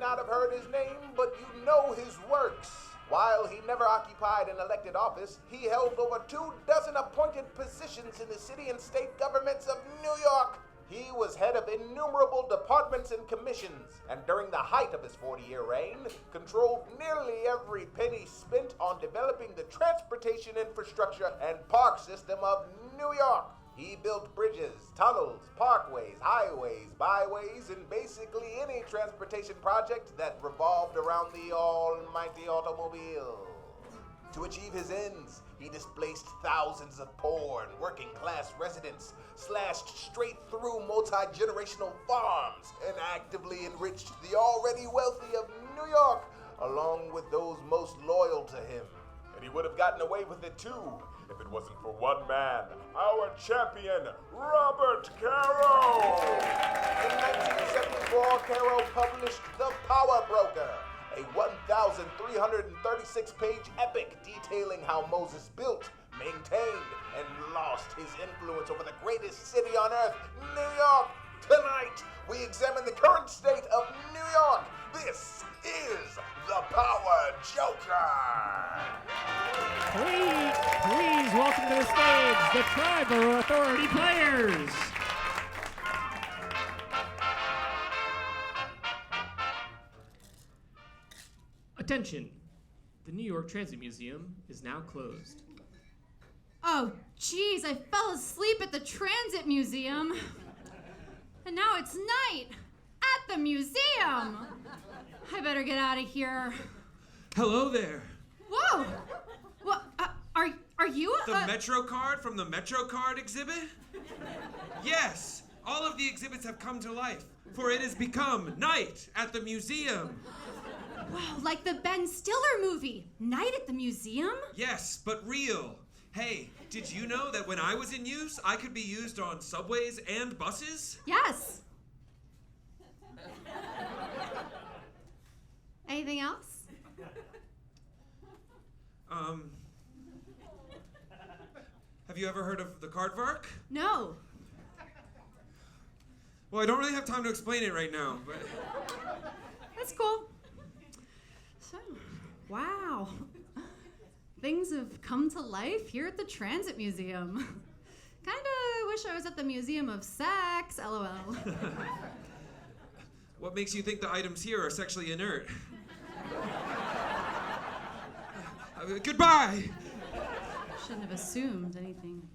not have heard his name, but you know his works. While he never occupied an elected office, he held over 24 appointed positions in the city and state governments of New York. He was head of innumerable departments and commissions, and during the height of his 40-year reign, controlled nearly every penny spent on developing the transportation infrastructure and park system of New York. He built bridges, tunnels, parkways, highways, byways, and basically any transportation project that revolved around the almighty automobile. To achieve his ends, he displaced thousands of poor and working-class residents, slashed straight through multi-generational farms, and actively enriched the already wealthy of New York, along with those most loyal to him. And he would have gotten away with it too, if it wasn't for one man, our champion, Robert Caro. In 1974, Caro published The Power Broker, a 1,336-page epic detailing how Moses built, maintained, and lost his influence over the greatest city on earth, New York. Tonight, we examine the current state of New York. This is The Power Joker. Please welcome to the stage the Triborough Authority players. Attention, the New York Transit Museum is now closed. Oh, geez, I fell asleep at the Transit Museum. And now it's night at the museum. I better get out of here. Hello there. Whoa! What? Are you The Metro card from the Metro card exhibit? Yes, all of the exhibits have come to life, for it has become night at the museum. Wow, like the Ben Stiller movie, Night at the Museum? Yes, but real. Hey, did you know that when I was in use, I could be used on subways and buses? Yes. Anything else? Have you ever heard of the Cardvark? No. Well, I don't really have time to explain it right now, but... That's cool. So, wow. Things have come to life here at the Transit Museum. Kinda wish I was at the Museum of Sex, LOL. What makes you think the items here are sexually inert? Goodbye! Shouldn't have assumed anything.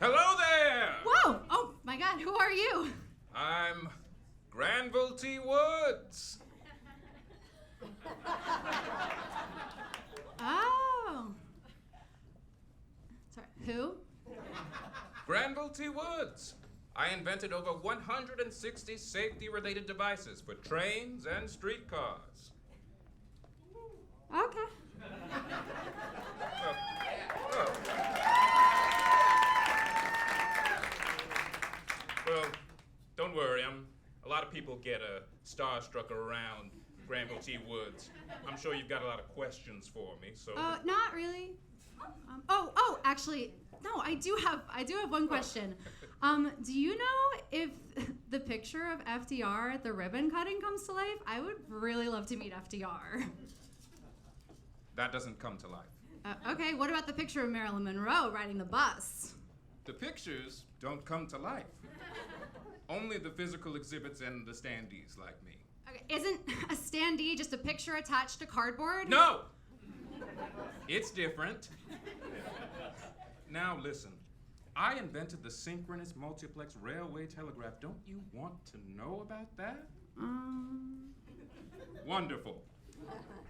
Hello there! Whoa! Oh my god, who are you? I'm Granville T Woods. Oh. Sorry, who? Granville T Woods. I invented over 160 safety-related devices for trains and streetcars. Okay. Well, don't worry. A lot of people get starstruck around Granville T Woods. I'm sure you've got a lot of questions for me, so... Not really. Actually, no, I do have one question. Do you know if the picture of FDR at the ribbon cutting comes to life? I would really love to meet FDR. That doesn't come to life. Okay, what about the picture of Marilyn Monroe riding the bus? The pictures don't come to life. Only the physical exhibits and the standees like me. Okay, isn't a standee just a picture attached to cardboard? No! It's different. Now listen, I invented the synchronous multiplex railway telegraph. Don't you want to know about that? Wonderful.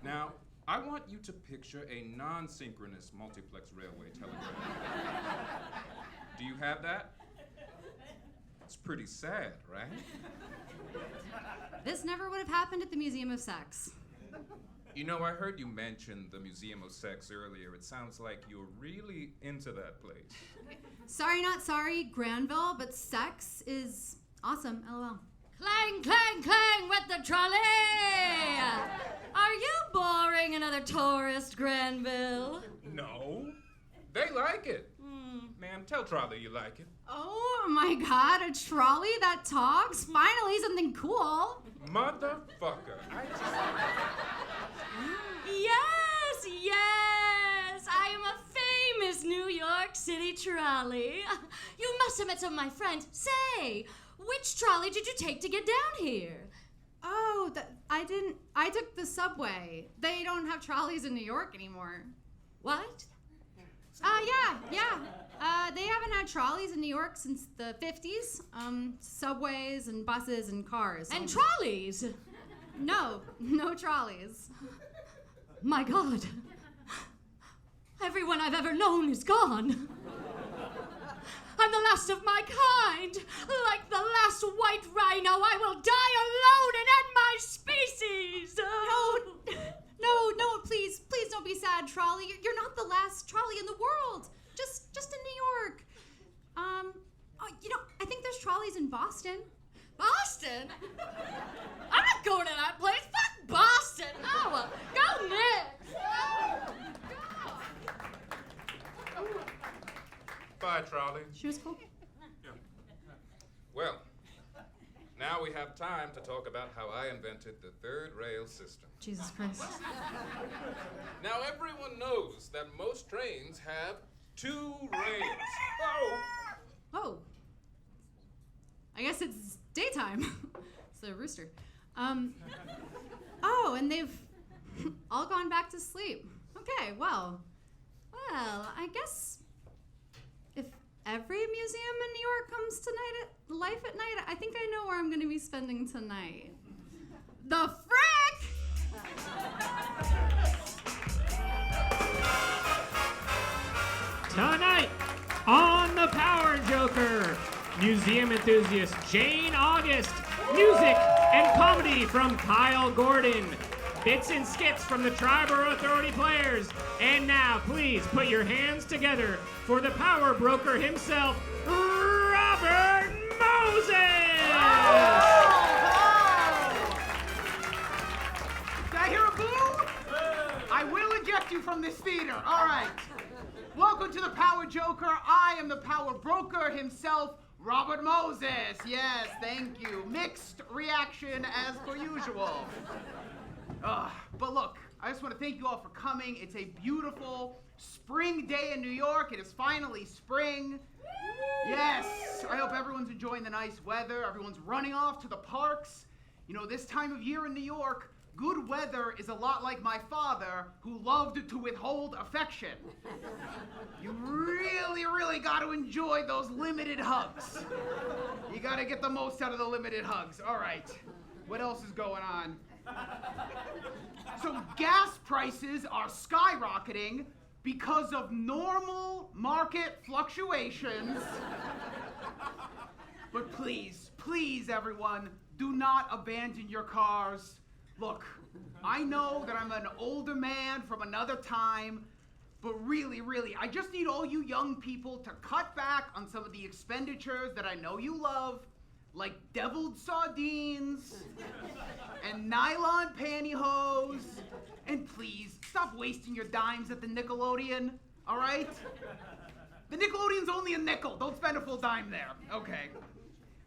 Now, I want you to picture a non-synchronous multiplex railway telegraph. Do you have that? It's pretty sad, right? This never would have happened at the Museum of Sex. You know, I heard you mention the Museum of Sex earlier. It sounds like you're really into that place. Sorry, not sorry, Granville, but sex is awesome, LOL. Clang, clang, clang with the trolley! Are you boring another tourist, Granville? No, they like it. Ma'am, tell Trolley you like it. Oh my god, a trolley that talks? Finally something cool. Motherfucker. Yes, I am a famous New York City trolley. You must have met some of my friends. Say, which trolley did you take to get down here? Oh, I didn't. I took the subway. They don't have trolleys in New York anymore. What? Yeah. They haven't had trolleys in New York since the 50s. Subways and buses and cars. And trolleys? No trolleys. My God. Everyone I've ever known is gone. I'm the last of my kind. Like the last white rhino, I will die alone and end my species. No, please don't be sad, trolley. You're not the last trolley in the world. Just in New York. I think there's trolleys in Boston. Boston? I'm not going to that place. Fuck Boston. Oh, go Knicks. Bye, trolley. She was cool. Yeah. Well, now we have time to talk about how I invented the third rail system. Jesus Christ. Now, everyone knows that most trains have 2 rails. Oh. I guess it's daytime. It's the rooster. And they've all gone back to sleep. Okay, well, I guess if every museum in New York comes to life at night, I think I know where I'm going to be spending tonight. The Frick! Tonight on The Power Joker, museum enthusiast Jane August, music and comedy from Kyle Gordon, bits and skits from the Triborough Authority players, and now please put your hands together for the power broker himself, Robert Moses! Did I hear a boo? I will eject you from this theater. All right. Welcome to the Power Joker. I am the power broker himself, Robert Moses. Yes, thank you. Mixed reaction as per usual. But look, I just want to thank you all for coming. It's a beautiful spring day in New York. It is finally spring. Yes, I hope everyone's enjoying the nice weather. Everyone's running off to the parks. You know, this time of year in New York, good weather is a lot like my father, who loved to withhold affection. You really, really got to enjoy those limited hugs. You got to get the most out of the limited hugs. All right, what else is going on? So gas prices are skyrocketing because of normal market fluctuations. But please, everyone, do not abandon your cars. Look, I know that I'm an older man from another time, but really, I just need all you young people to cut back on some of the expenditures that I know you love, like deviled sardines and nylon pantyhose. And please, stop wasting your dimes at the Nickelodeon, all right? The Nickelodeon's only a nickel. Don't spend a full dime there. Okay.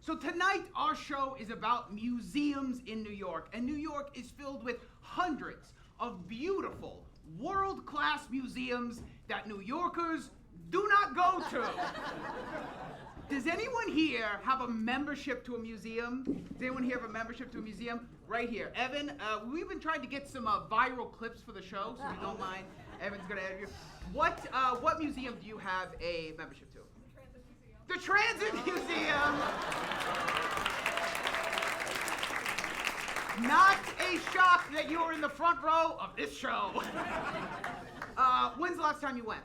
So tonight, our show is about museums in New York, and New York is filled with hundreds of beautiful, world-class museums that New Yorkers do not go to. Does anyone here have a membership to a museum? Does anyone here have a membership to a museum? Right here. Evan, we've been trying to get some viral clips for the show, so if you don't mind, Evan's gonna add you. What museum do you have a membership to? The Transit Museum. Not a shock that you were in the front row of this show. When's the last time you went?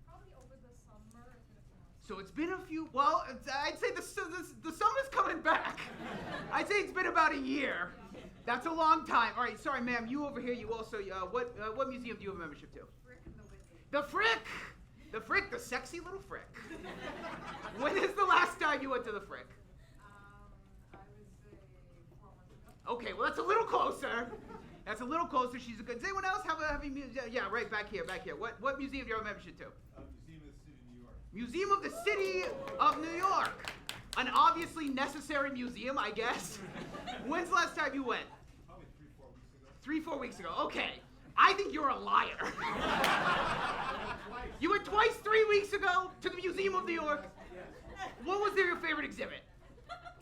Probably over the summer. So it's been a few, well, I'd say the summer's coming back. I'd say it's been about a year. That's a long time. All right, sorry, ma'am, you over here, you also, what museum do you have a membership to? The Frick. The Frick, the sexy little Frick. When is the last time you went to the Frick? I would say 4 months ago. Okay, well, that's a little closer. That's a little closer. She's a good. Does anyone else have a museum? Yeah, right back here. What museum do you have a membership to? Museum of the City of New York. Museum of the City of New York. an obviously necessary museum, I guess. When's the last time you went? Probably 3-4 weeks ago. 3-4 weeks ago. Okay. I think you're a liar. You went twice 3 weeks ago to the Museum of New York. Yes. What was your favorite exhibit?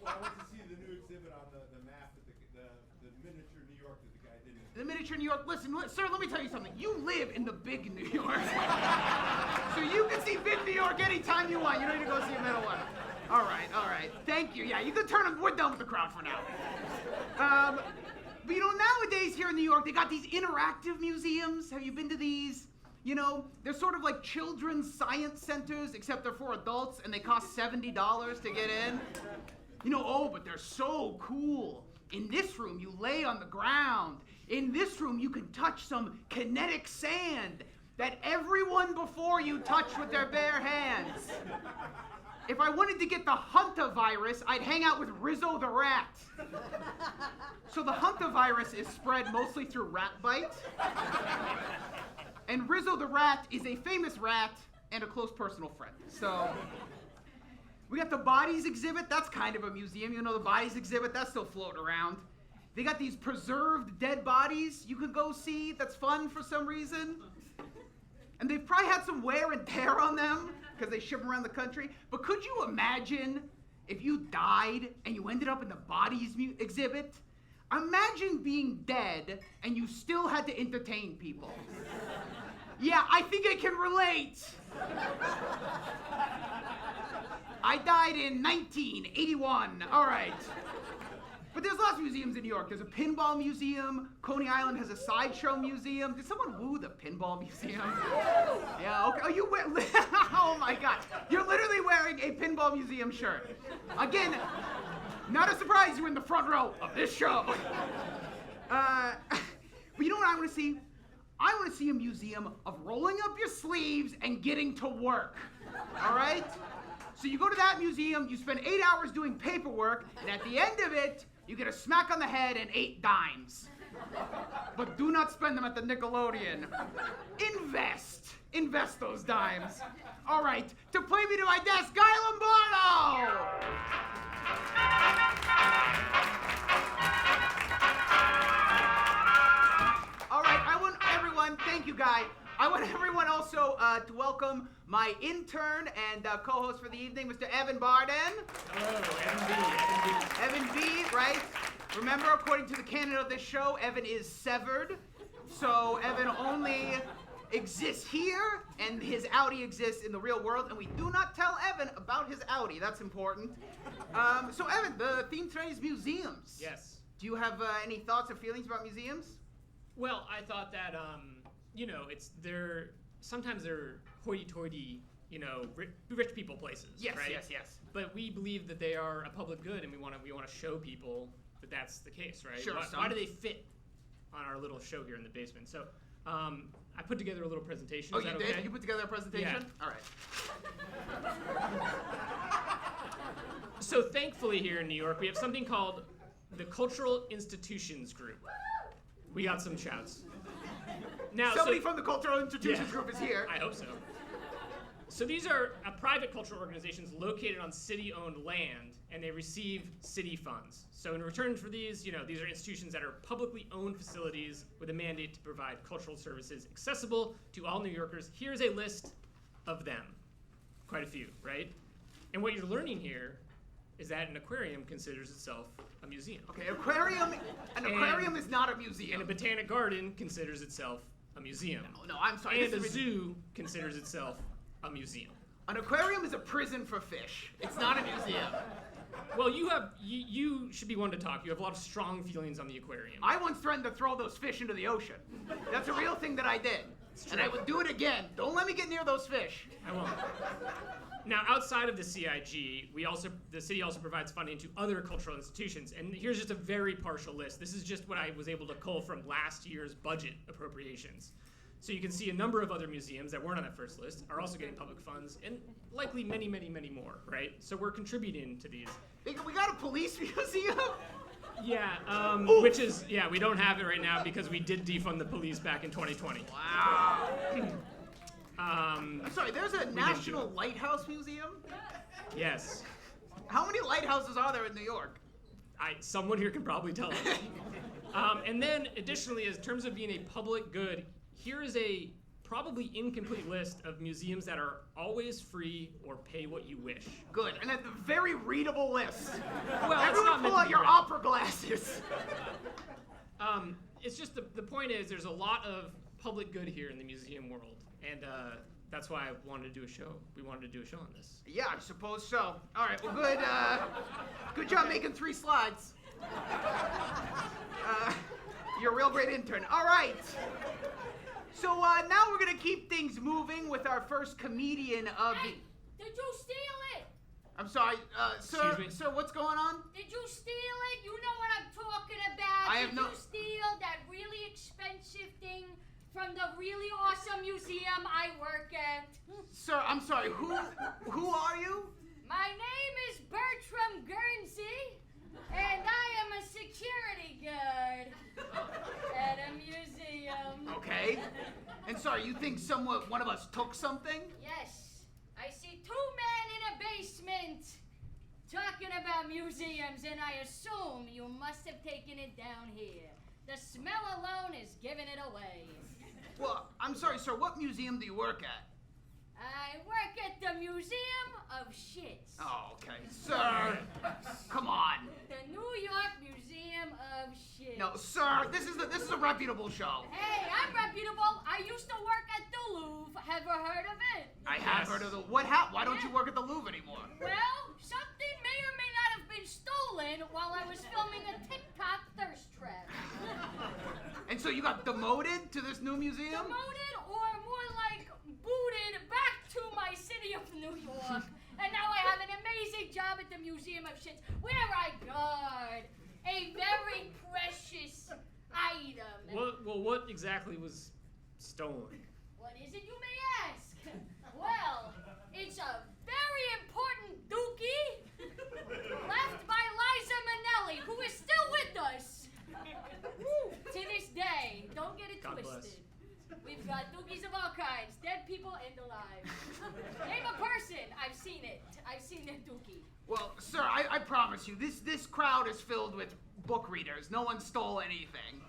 Well, I went to see the new exhibit on the map that the miniature New York that the guy did. The miniature New York. Listen, sir, let me tell you something. You live in the big New York. So you can see big New York anytime you want. You don't need to go see a middle one. All right. Thank you. Yeah, you can turn them. We're done with the crowd for now. But you know, nowadays here in New York, they got these interactive museums. Have you been to these? You know, they're sort of like children's science centers, except they're for adults and they cost $70 to get in. You know, but they're so cool. In this room, you lay on the ground. In this room, you can touch some kinetic sand that everyone before you touched with their bare hands. If I wanted to get the hantavirus, I'd hang out with Rizzo the rat. So the hantavirus is spread mostly through rat bite. And Rizzo the rat is a famous rat and a close personal friend. So we got the bodies exhibit. That's kind of a museum. You know, the bodies exhibit, that's still floating around. They got these preserved dead bodies you could go see. That's fun for some reason. And they've probably had some wear and tear on them because they ship them around the country. But could you imagine if you died and you ended up in the bodies exhibit? Imagine being dead and you still had to entertain people. Yeah, I think I can relate. I died in 1981. All right. But there's lots of museums in New York. There's a pinball museum. Coney Island has a sideshow museum. Did someone woo the pinball museum? Yeah, okay. Oh, you wear, oh my God. You're literally wearing a pinball museum shirt. Again, not a surprise you're in the front row of this show. But you know what I want to see? I want to see a museum of rolling up your sleeves and getting to work. All right? So you go to that museum, you spend 8 hours doing paperwork, and at the end of it, you get a smack on the head and 8 dimes. But do not spend them at the Nickelodeon. Invest those dimes. All right, to play me to my desk, Lombardo! All right, thank you, Guy. I want everyone also to welcome my intern and co-host for the evening, Mr. Evan Barden. Hello, Evan B. Evan B, right? Remember, according to the canon of this show, Evan is severed. So Evan only exists here, and his outie exists in the real world, and we do not tell Evan about his outie. That's important. So Evan, the theme today is museums. Yes. Do you have any thoughts or feelings about museums? Well, I thought that, sometimes they're hoity-toity, rich people places, yes, right? Yes. But we believe that they are a public good, and we want to show people that that's the case, right? Sure. Why do they fit on our little show here in the basement? So, I put together a little presentation. Oh, Is that you did? okay? You put together a presentation? Yeah. All right. So thankfully here in New York, we have something called the Cultural Institutions Group. We got some shouts. Now, Somebody from the Cultural Institutions Group is here. I hope so. So these are private cultural organizations located on city-owned land, and they receive city funds. So in return for these, these are institutions that are publicly owned facilities with a mandate to provide cultural services accessible to all New Yorkers. Here's a list of them. Quite a few, right? And what you're learning here is that an aquarium considers itself a museum. Okay, an aquarium is not a museum. And a botanic garden considers itself a museum. No, I'm sorry. And a zoo considers itself a museum. An aquarium is a prison for fish. It's not a museum. Well, you should be one to talk. You have a lot of strong feelings on the aquarium. I once threatened to throw those fish into the ocean. That's a real thing that I did. And I would do it again. Don't let me get near those fish. I won't. Now, outside of the CIG, the city also provides funding to other cultural institutions. And here's just a very partial list. This is just what I was able to cull from last year's budget appropriations. So you can see a number of other museums that weren't on that first list are also getting public funds, and likely many, many, many more, right? So we're contributing to these. We got a police museum? Yeah, we don't have it right now because we did defund the police back in 2020. Wow. I'm sorry, there's a National Lighthouse Museum? Yes. How many lighthouses are there in New York? Someone here can probably tell us. And then, additionally, in terms of being a public good, here is a probably incomplete list of museums that are always free or pay what you wish. Good, and a very readable list. Well, it's Everyone not meant pull to out be your read. opera glasses. It's just the point is there's a lot of public good here in the museum world, and that's why I wanted to do a show. We wanted to do a show on this. Yeah, I suppose so. All right, well, good. Good job making 3 slides. You're a real great intern. All right. So now we're gonna keep things moving with our first comedian of the. Did you steal it? I'm sorry, sir. Excuse me? Sir, what's going on? Did you steal it? You know what I'm talking about. I have Did no- you steal that really expensive thing from the really awesome museum I work at? Sir, I'm sorry. Who are you? My name is Bertram Guernsy, and I am a security guard at a museum. Okay. And sorry, you think one of us took something? Yes, I see 2 men in a basement talking about museums, and I assume you must have taken it down here. The smell alone is giving it away. Well, I'm sorry, sir. What museum do you work at? I work at the Museum of Shits. Oh, okay. Sir, come on. The New York Museum of Shits. No, sir, this is a reputable show. Hey, I'm reputable. I used to work at the Louvre. Ever heard of it? I have heard of the. Why don't you work at the Louvre anymore? Well, something may or may not have been stolen while I was filming a TikTok thirst trap. And so you got demoted to this new museum? Demoted, or more like booted back to my city of New York. And now I have an amazing job at the Museum of Shits, where I guard a very precious item. Well, what exactly was stolen? What is it, you may ask? Well, it's a very important dookie left by Liza Minnelli, who is still with us to this day. Don't get it God twisted. bless. We've got dookies of all kinds, dead people and alive. Name a person. I've seen it. I've seen their dookie. Well, sir, I promise you, this crowd is filled with book readers. No one stole anything.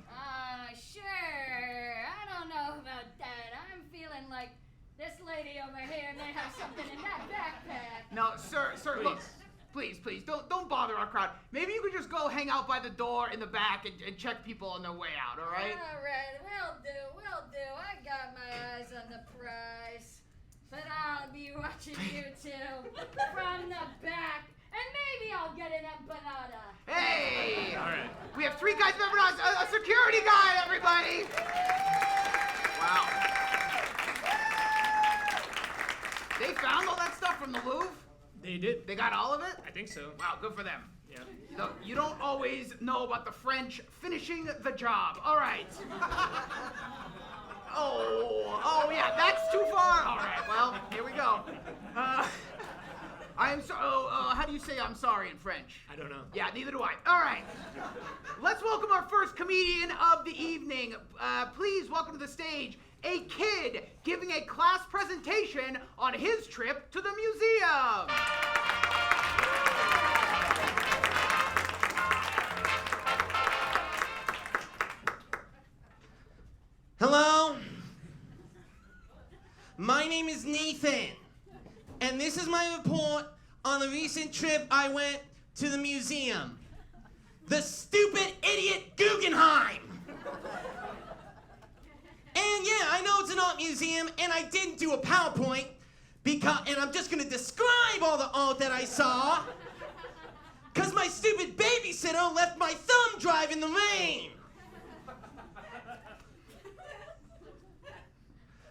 Sure. I don't know about that. I'm feeling like this lady over here may have something in that backpack. No, sir, look. Please, don't bother our crowd. Maybe you could just go hang out by the door in the back and check people on their way out, all right? All right, will do. I got my eyes on the prize. But I'll be watching you two from the back. And maybe I'll get an empanada. Hey! All right. We have 3 guys, remember us, a security guy, everybody! Wow. They found all that stuff from the Louvre? They did. They got all of it? I think so. Wow, good for them. Yeah. Look, you don't always know about the French finishing the job. All right. Oh, yeah, that's too far. All right, well, here we go. I am so. How do you say I'm sorry in French? I don't know. Yeah, neither do I. All right. Let's welcome our first comedian of the evening. Please welcome to the stage a kid giving a class presentation on his trip to the museum. Hello? My name is Nathan, and this is my report on the recent trip I went to the museum. The stupid idiot Guggenheim! And yeah, I know it's an art museum, and I didn't do a PowerPoint, and I'm just gonna describe all the art that I saw, because my stupid babysitter left my thumb drive in the rain.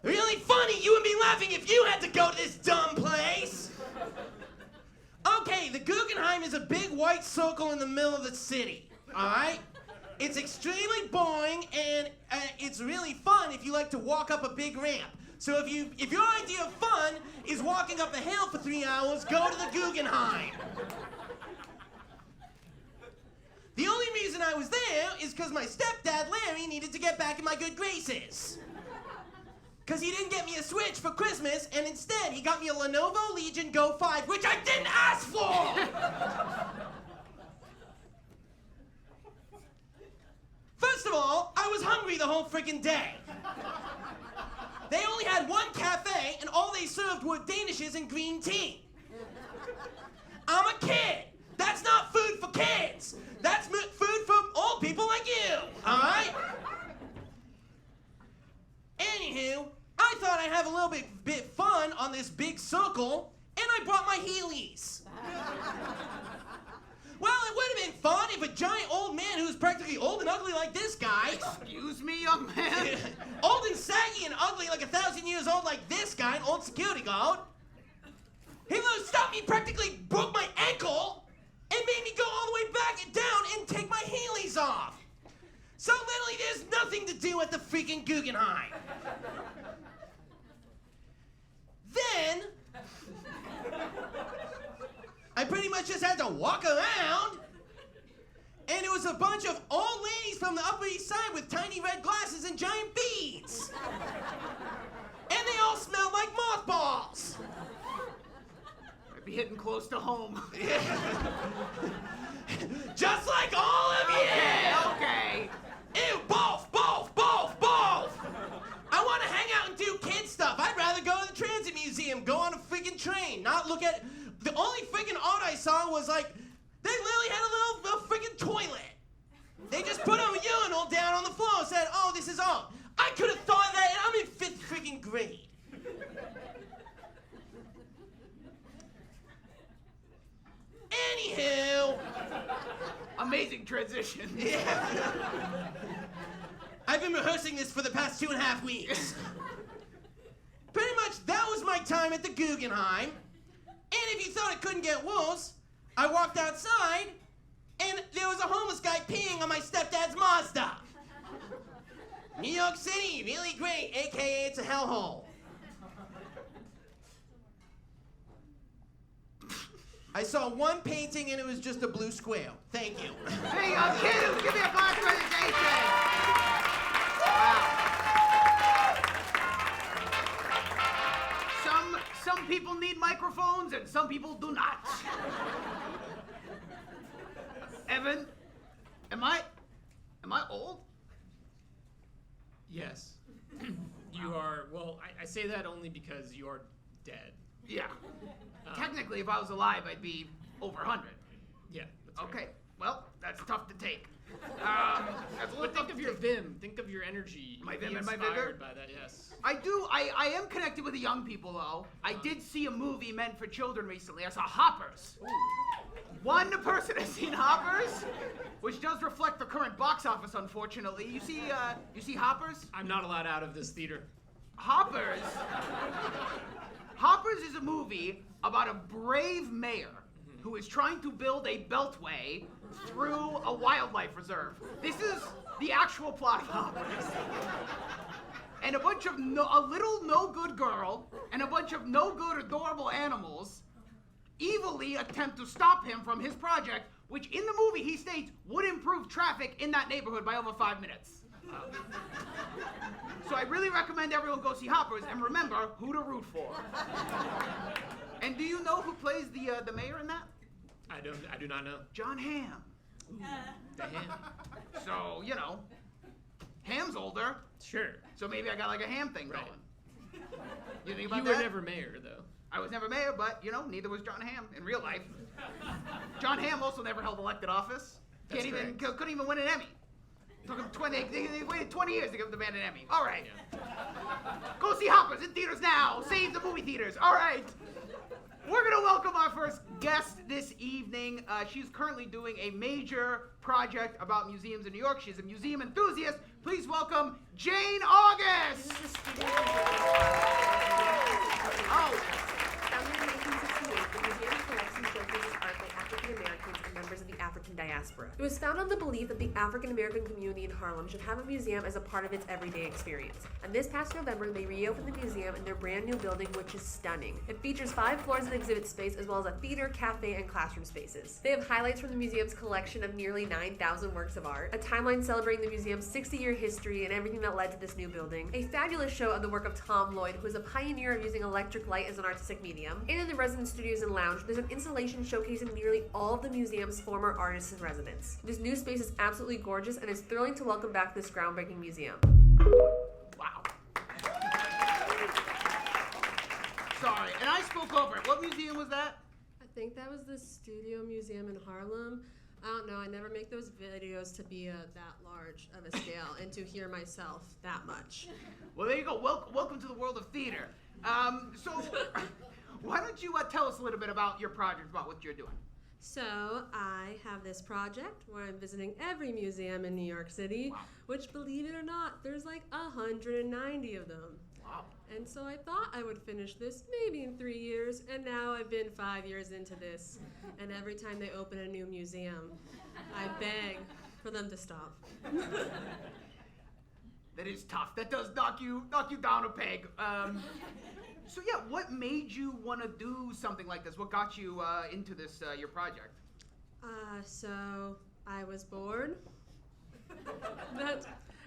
Really funny, you would be laughing if you had to go to this dumb place. Okay, the Guggenheim is a big white circle in the middle of the city, all right? It's extremely boring, and it's really fun if you like to walk up a big ramp. So if your idea of fun is walking up a hill for 3 hours, go to the Guggenheim. The only reason I was there is because my stepdad, Larry, needed to get back in my good graces. Because he didn't get me a Switch for Christmas, and instead he got me a Lenovo Legion Go 5, which I didn't ask for! First of all, I was hungry the whole freaking day. They only had one cafe, and all they served were Danishes and green tea. I'm a kid. That's not food for kids. That's food for old people like you, all right? Anywho, I thought I'd have a little bit fun on this big circle, and I brought my Heelys. Well, it would have been fun if a giant old man who's practically old and ugly like this guy... Excuse me, young man? Old and saggy and ugly like 1,000 years old like this guy, an old security guard. He would have stopped me, practically broke my ankle, and made me go all the way back and down and take my Heelys off. So literally there's nothing to do at the freaking Guggenheim. Then... I pretty much just had to walk around, and it was a bunch of old ladies from the Upper East Side with tiny red glasses and giant beads. And they all smelled like mothballs. Might be hitting close to home. Just like all of you! Okay. Ew, both! I want to hang out and do kid stuff. I'd rather go to the transit museum, go on a freaking train, not look at... The only freaking art I saw was like, they literally had a little freaking toilet. They just put a urinal down on the floor and said, oh, this is art. I could have thought of that, and I'm in 5th freaking grade. Anywho. Amazing transition. Yeah. I've been rehearsing this for the past 2.5 weeks. Pretty much that was my time at the Guggenheim. And if you thought it couldn't get worse, I walked outside, and there was a homeless guy peeing on my stepdad's Mazda. New York City, really great, AKA it's a hellhole. I saw one painting, and it was just a blue square. Thank you. Hey, kids, give me a class presentation. Wow. Some people need microphones and some people do not. Evan, am I old? Yes. You are, well, I say that only because you are dead. Yeah. Technically, if I was alive, I'd be over 100. Yeah. That's Okay. right. Well, that's tough to take. But think of your vim. Think of your energy. My Be vim and my inspired vigor? by that, yes. I do. I am connected with the young people, though. I did see a movie meant for children recently. I saw Hoppers. Ooh. One person has seen Hoppers, which does reflect the current box office, unfortunately. You see Hoppers? I'm not allowed out of this theater. Hoppers is a movie about a brave mayor who is trying to build a beltway through a wildlife reserve. This is the actual plot of Hoppers. And a bunch of a little no-good girl and a bunch of no-good adorable animals evilly attempt to stop him from his project, which in the movie he states would improve traffic in that neighborhood by over 5 minutes. So I really recommend everyone go see Hoppers and remember who to root for. And do you know who plays the mayor in that? I do not know. John Hamm. The Ham. So, you know, Ham's older, Sure. so maybe I got like a Ham thing Right. going. You think about You that? were never mayor, though. I was never mayor, but, you know, neither was John Hamm in real life. John Hamm also never held elected office. That's Couldn't even win an Emmy. Took him they waited 20 years to give the man an Emmy. All right. Yeah. Go see Hoppers in theaters now. Save the movie theaters. All right. We're going to welcome our first guest this evening. She's currently doing a major project about museums in New York. She's a museum enthusiast. Please welcome Jane August. Founded in 1968, the museum collects and showcases art by African Americans and members lives of the African diaspora. It was founded on the belief that the African American community in Harlem should have a museum as a part of its everyday experience. And this past November, they reopened the museum in their brand new building, which is stunning. It features 5 floors of exhibit space, as well as a theater, cafe, and classroom spaces. They have highlights from the museum's collection of nearly 9,000 works of art, a timeline celebrating the museum's 60-year history and everything that led to this new building, a fabulous show of the work of Tom Lloyd, who is a pioneer of using electric light as an artistic medium, and in the resident studios and lounge, there's an installation showcasing nearly all of the museum's former artists in residence. This new space is absolutely gorgeous, and it's thrilling to welcome back this groundbreaking museum. Wow. Sorry, and I spoke over it. What museum was that? I think that was the Studio Museum in Harlem. I don't know, I never make those videos to be that large of a scale and to hear myself that much. Well, there you go. Welcome to the world of theater. So, why don't you tell us a little bit about your project, about what you're doing? So, I have this project where I'm visiting every museum in New York City, Wow. which, believe it or not, there's like 190 of them. Wow. And so I thought I would finish this maybe in 3 years, and now I've been 5 years into this. And every time they open a new museum, I beg for them to stop. That is tough. That does knock you down a peg. So yeah, what made you want to do something like this? What got you into this, your project? So I was bored. That,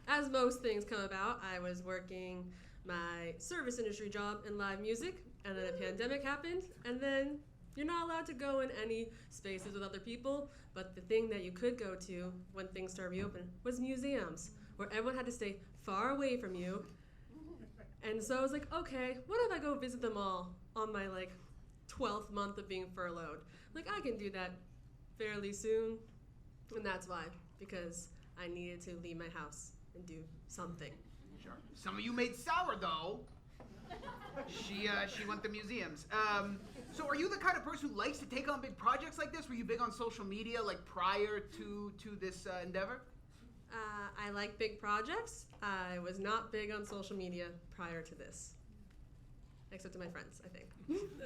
as most things come about, I was working my service industry job in live music, and then a pandemic happened, and then you're not allowed to go in any spaces with other people, but the thing that you could go to when things started reopening was museums, where everyone had to stay far away from you. And so I was like, okay, what if I go visit them all on my 12th month of being furloughed? I can do that fairly soon. And that's why, because I needed to leave my house and do something. Sure. Some of you made sourdough. She went to museums. So are you the kind of person who likes to take on big projects like this? Were you big on social media prior to this endeavor? I like big projects. I was not big on social media prior to this. Except to my friends, I think.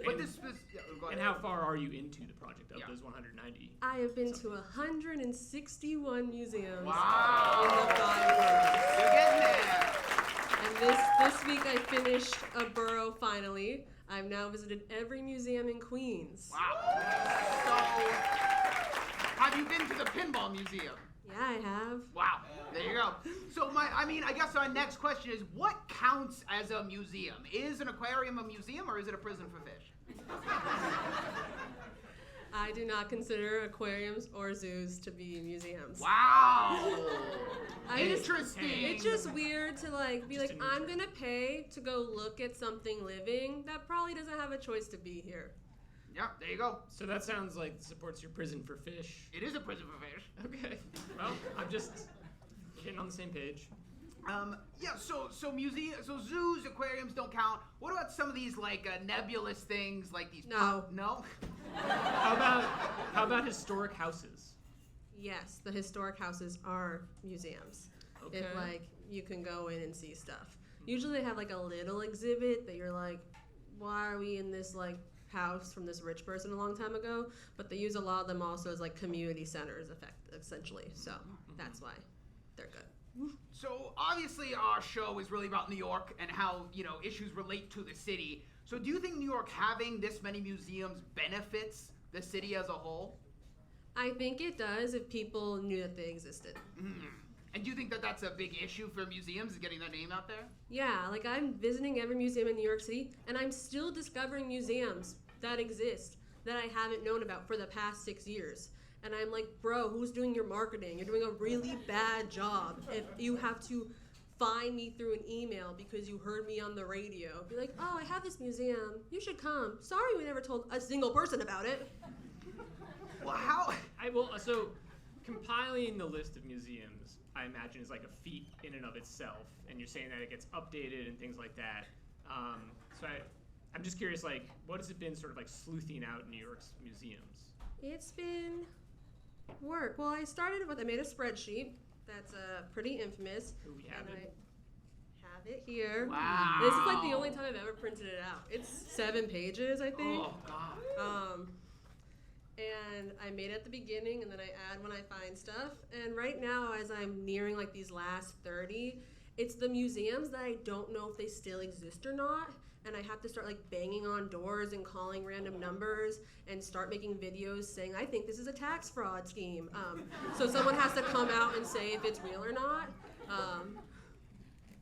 But this was, yeah, go ahead. And how far are you into the project of those 190? I have been to 161 museums Wow. in the 5 boroughs. You're getting there. And this week I finished a borough finally. I've now visited every museum in Queens. Wow. So, have you been to the Pinball Museum? Yeah, I have. Wow. There you go. So I guess our next question is, what counts as a museum? Is an aquarium a museum, or is it a prison for fish? I do not consider aquariums or zoos to be museums. Wow. Interesting. It's just weird to be I'm gonna pay to go look at something living that probably doesn't have a choice to be here. Yeah, there you go. So that sounds like supports your prison for fish. It is a prison for fish. Okay. Well, I'm just getting on the same page. So zoos, aquariums don't count. What about some of these nebulous things like these? No. No. How about historic houses? Yes, the historic houses are museums. Okay. If you can go in and see stuff. Usually they have a little exhibit that you're why are we in this house from this rich person a long time ago? But they use a lot of them also as community centers, essentially. So that's why they're good. So obviously our show is really about New York and how issues relate to the city. So do you think New York having this many museums benefits the city as a whole? I think it does if people knew that they existed. Mm-hmm. And do you think that that's a big issue for museums, is getting that name out there? Yeah, I'm visiting every museum in New York City, and I'm still discovering museums that exist that I haven't known about for the past 6 years. And I'm bro, who's doing your marketing? You're doing a really bad job if you have to find me through an email because you heard me on the radio. Be oh, I have this museum. You should come. Sorry we never told a single person about it. Well, how? So compiling the list of museums, I imagine, is a feat in and of itself. And you're saying that it gets updated and things like that. So I'm just curious, what has it been sort of sleuthing out New York's museums? It's been work. Well, I made a spreadsheet that's pretty infamous. Ooh, we have it. I have it here. Wow. This is the only time I've ever printed it out. It's 7 pages, I think. Oh, God. And I made it at the beginning, and then I add when I find stuff. And right now, as I'm nearing like these last 30, it's the museums that I don't know if they still exist or not. And I have to start like banging on doors and calling random numbers and start making videos saying, I think this is a tax fraud scheme. So someone has to come out and say if it's real or not.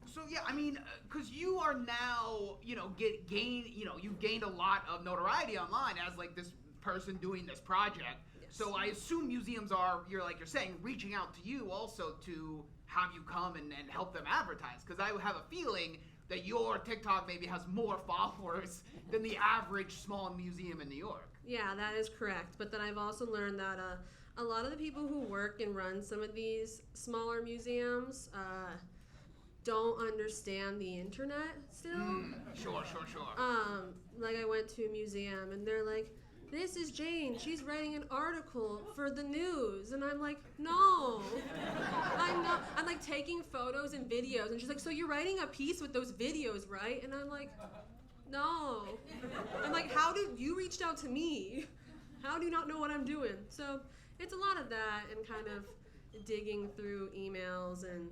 So yeah, I mean, because you are now, you've gained a lot of notoriety online as like this person doing this project. Yes. So I assume museums are, you're saying, reaching out to you also to have you come and help them advertise. Because I have a feeling that your TikTok maybe has more followers than the average small museum in New York. Yeah, that is correct. But then I've also learned that a lot of the people who work and run some of these smaller museums don't understand the internet still. Sure. Like I went to a museum and they're like, this is Jane, she's writing an article for the news. And I'm like, no, I'm not. I'm like taking photos and videos. And she's like, so you're writing a piece with those videos, right? And I'm like, no. I'm like, how did you reached out to me? How do you not know what I'm doing? So it's a lot of that and kind of digging through emails and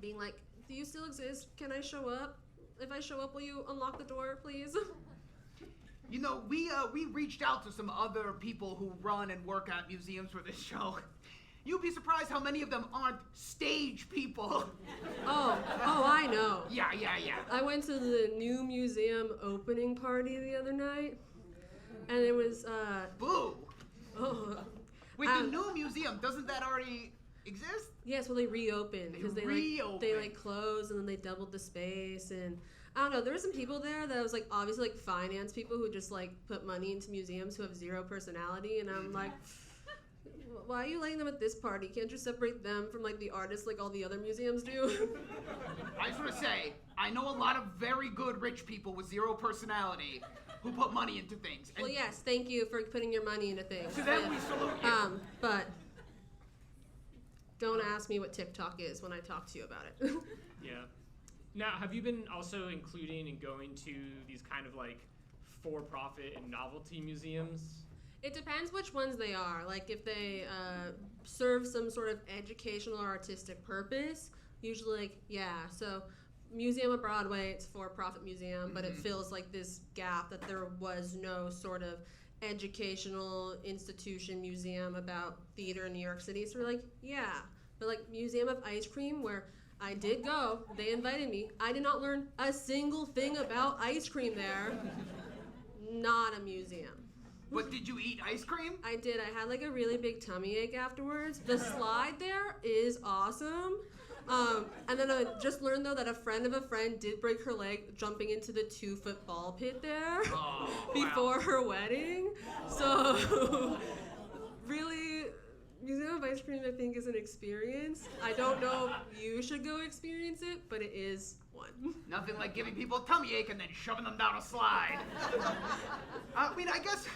being like, do you still exist? Can I show up? If I show up, will you unlock the door, please? We reached out to some other people who run and work at museums for this show. You'd be surprised how many of them aren't stage people. Oh, I know. Yeah. I went to the new museum opening party the other night, and it was, Boo! Oh. Wait, the new museum, doesn't that already exist? Yes, well, they reopened because they closed and then they doubled the space and I don't know. There were some people there that was like obviously like finance people who just like put money into museums who have zero personality, and I'm like, why are you letting them at this party? Can't you separate them from like the artists like all the other museums do? I just want to say, I know a lot of very good rich people with zero personality who put money into things. Well, yes, thank you for putting your money into things. To them we salute you. But don't ask me what TikTok is when I talk to you about it. Yeah. Now, have you been also including and going to these kind of like for-profit and novelty museums? It depends which ones they are. Like if they serve some sort of educational or artistic purpose, usually like, yeah. So Museum of Broadway, it's for-profit museum, but it fills like this gap that there was no sort of educational institution museum about theater in New York City. So we're like, yeah. But like Museum of Ice Cream, where I did go, they invited me. I did not learn a single thing about ice cream there. Not a museum. But did you eat ice cream? I did. I had like a really big tummy ache afterwards. The slide there is awesome. And then I just learned though that a friend of a friend did break her leg jumping into the 2-foot ball pit there before her wedding. So really, Museum of Ice Cream I think is an experience. I don't know if you should go experience it, but it is one. Nothing like giving people a tummy ache and then shoving them down a slide. I mean, I guess,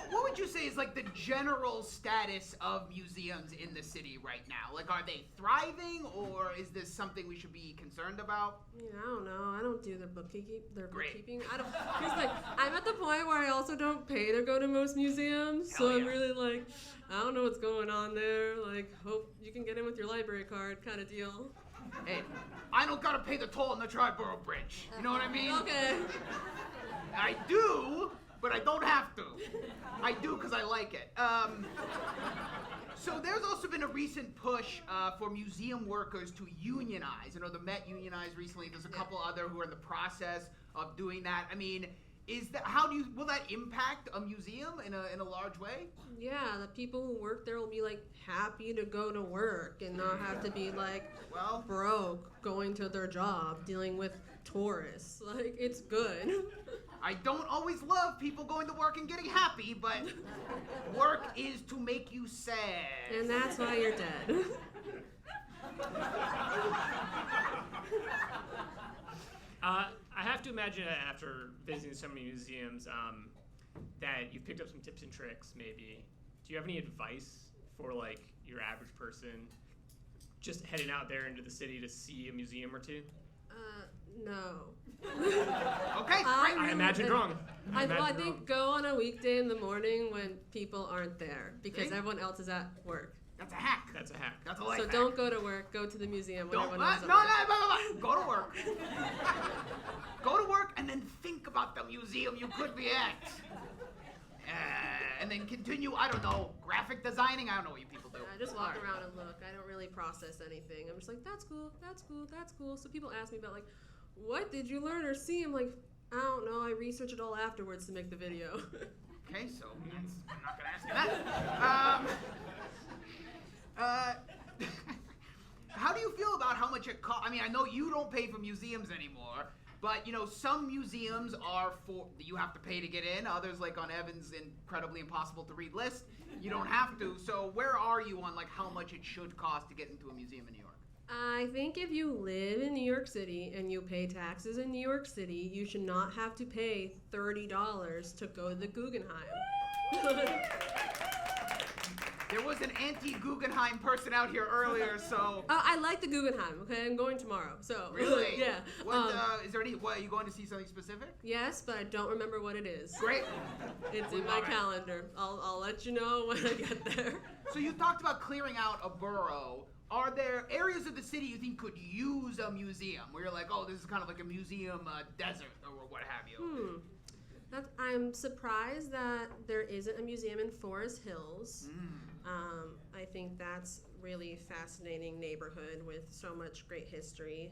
what would you say is like the general status of museums in the city right now? Like, are they thriving, or is this something we should be concerned about? Yeah, I don't know. I don't do their bookkeeping. I don't. Because like, I'm at the point where I also don't pay to go to most museums, so I'm really like, I don't know what's going on there. Like, hope you can get in with your library card, kind of deal. Hey, I don't gotta pay the toll on the Triborough Bridge. You know what I mean? Okay. I do, but I don't have to. I do because I like it. So there's also been a recent push for museum workers to unionize. You know, the Met unionized recently. There's a couple other who are in the process of doing that. I mean, will that impact a museum in a large way? Yeah, the people who work there will be like happy to go to work and not have to be like broke going to their job dealing with tourists. Like, it's good. I don't always love people going to work and getting happy, but work is to make you sad. And that's why you're dead. I have to imagine after visiting so many museums that you've picked up some tips and tricks, maybe. Do you have any advice for like your average person just heading out there into the city to see a museum or two? No. Okay, great. I imagined wrong. I think go on a weekday in the morning when people aren't there because everyone else is at work. That's a hack. That's a hack. That's a life So hack. don't go to work. Go to the museum when everyone else is at No, work. go to work. Go to work and then think about the museum you could be at. And then continue, I don't know, graphic designing? I don't know what you people do. I just walk around and look. I don't really process anything. I'm just like, that's cool, that's cool, that's cool. So people ask me about like, what did you learn or see? I'm like, I don't know. I research it all afterwards to make the video. Okay, so I'm not gonna ask you that. How do you feel about how much it costs? I mean, I know you don't pay for museums anymore, but you know, some museums are you have to pay to get in. Others, like on Evan's incredibly impossible to read list, you don't have to. So where are you on like how much it should cost to get into a museum in New York? I think if you live in New York City and you pay taxes in New York City, you should not have to pay $30 to go to the Guggenheim. There was an anti-Guggenheim person out here earlier, so... I like the Guggenheim, okay? I'm going tomorrow, so... Really? Yeah. Is there any... What, are you going to see something specific? Yes, but I don't remember what it is. Great. It's in my calendar. I'll let you know when I get there. So you talked about clearing out a borough. Are there areas of the city you think could use a museum? Where you're like, oh, this is kind of like a museum desert or what have you? I'm surprised that there isn't a museum in Forest Hills. I think that's really fascinating neighborhood with so much great history.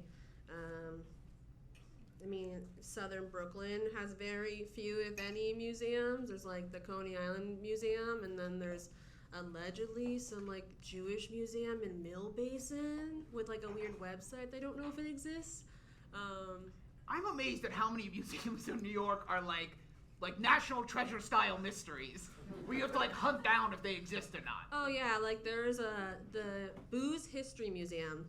I mean, Southern Brooklyn has very few, if any, museums. There's like the Coney Island Museum, and then there's allegedly some like Jewish museum in Mill Basin with like a weird website. They don't know if it exists. I'm amazed at how many museums in New York are like National Treasure style mysteries where you have to like hunt down if they exist or not. Oh yeah, like there's the Booze History Museum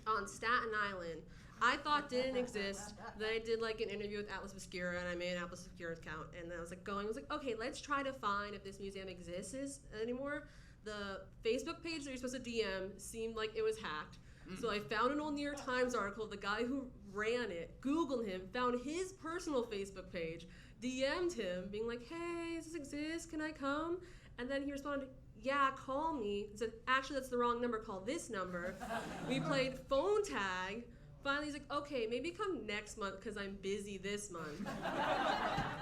on Staten Island. I thought didn't exist. Then I did like an interview with Atlas Obscura and I made an Atlas Obscura account and I was like okay, let's try to find if this museum exists anymore. The Facebook page that you're supposed to DM seemed like it was hacked. So I found an old New York Times article, the guy who ran it, Googled him, found his personal Facebook page, DM'd him, being like, hey, does this exist? Can I come? And then he responded, yeah, call me. He said, actually, that's the wrong number. Call this number. We played phone tag. Finally, he's like, okay, maybe come next month because I'm busy this month.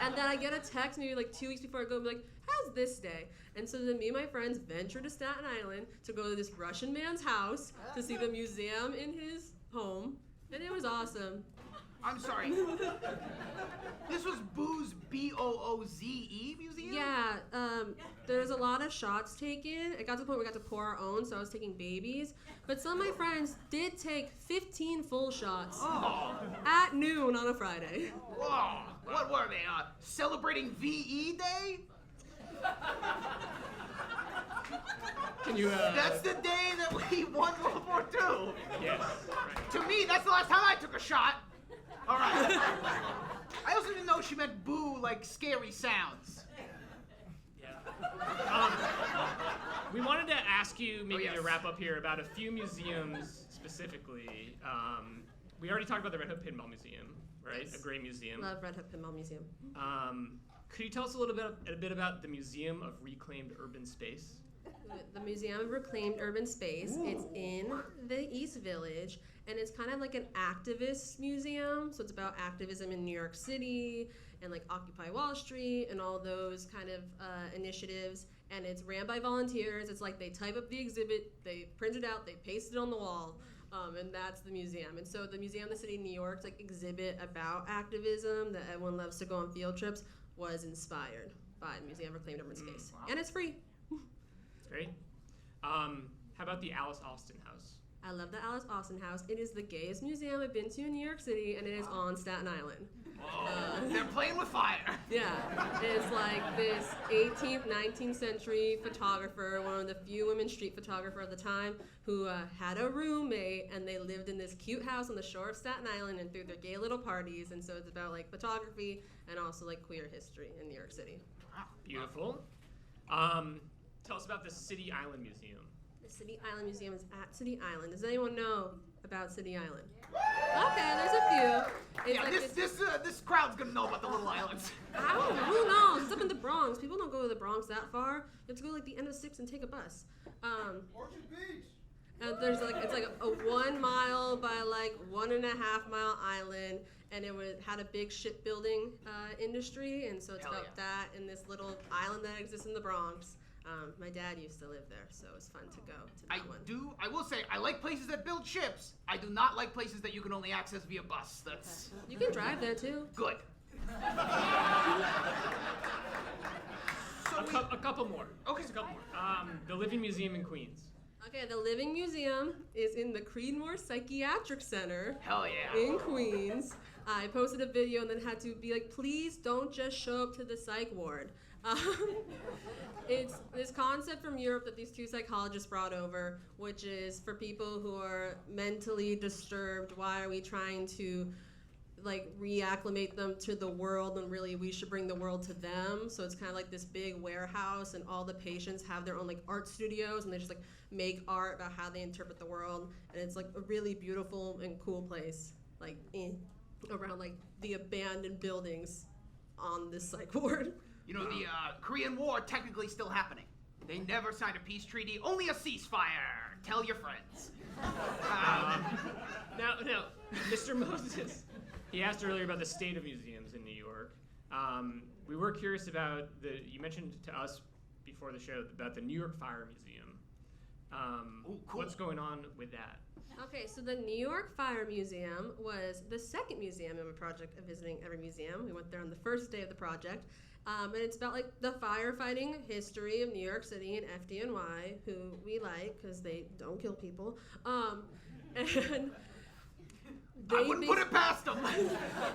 And then I get a text maybe like 2 weeks before I go and be like, how's this day? And so then me and my friends venture to Staten Island to go to this Russian man's house to see the museum in his home. And it was awesome. I'm sorry. This was Booze, B-O-O-Z-E museum? Yeah, there's a lot of shots taken. It got to the point where we got to pour our own, so I was taking babies. But some of my friends did take 15 full shots at noon on a Friday. Whoa. What were they, celebrating VE Day? Can you, That's the day that we won World War II. Yes. Right. To me, that's the last time I took a shot. All right. I also didn't know she meant boo like scary sounds. Yeah. We wanted to ask you maybe to wrap up here about a few museums specifically. We already talked about the Red Hook Pinball Museum, right? Yes. A great museum. Love Red Hook Pinball Museum. Could you tell us a bit about the Museum of Reclaimed Urban Space? The Museum of Reclaimed Urban Space. It's in the East Village, and it's kind of like an activist museum. So it's about activism in New York City and like Occupy Wall Street and all those kind of initiatives. And it's ran by volunteers. It's like they type up the exhibit, they print it out, they paste it on the wall, and that's the museum. And so the Museum of the City of New York's like exhibit about activism that everyone loves to go on field trips was inspired by the Museum of Reclaimed Urban Space. Wow. And it's free. Great. How about the Alice Austin House? I love the Alice Austin House. It is the gayest museum I've been to in New York City, and it is on Staten Island. They're playing with fire. Yeah, it's like this 18th, 19th century photographer, one of the few women street photographer at the time, who had a roommate, and they lived in this cute house on the shore of Staten Island and threw their gay little parties. And so it's about like photography and also like queer history in New York City. Beautiful. Tell us about the City Island Museum. The City Island Museum is at City Island. Does anyone know about City Island? Okay, there's a few. It's Yeah, like this crowd's gonna know about the little islands. Who knows? It's up in the Bronx. People don't go to the Bronx that far. You have to go like the end of 6 and take a bus. Orchard Beach. And there's like it's like a 1 mile by like 1.5 mile island, and it had a big shipbuilding industry, and so it's Hell about yeah. that and this little island that exists in the Bronx. My dad used to live there, so it's fun to go to that one. I will say, I like places that build ships. I do not like places that you can only access via bus. That's You can drive there too. good. A couple more. Okay. Just a couple more. The Living Museum in Queens. Okay, the Living Museum is in the Creedmoor Psychiatric Center. Hell yeah. In Queens. I posted a video and then had to be like, please don't just show up to the psych ward. It's this concept from Europe that these 2 psychologists brought over, which is for people who are mentally disturbed, why are we trying to like reacclimate them to the world, and really we should bring the world to them. So it's kind of like this big warehouse, and all the patients have their own like art studios, and they just like make art about how they interpret the world, and it's like a really beautiful and cool place, like around like the abandoned buildings on this psych ward. You know, the Korean War technically still happening. They never signed a peace treaty, only a ceasefire. Tell your friends. Now, Mr. Moses, he asked earlier about the state of museums in New York. We were curious about you mentioned to us before the show about the New York Fire Museum. Ooh, cool. What's going on with that? Okay, so the New York Fire Museum was the second museum in my project of visiting every museum. We went there on the first day of the project. And it's about like the firefighting history of New York City and FDNY, who we like because they don't kill people. And I wouldn't put it past them.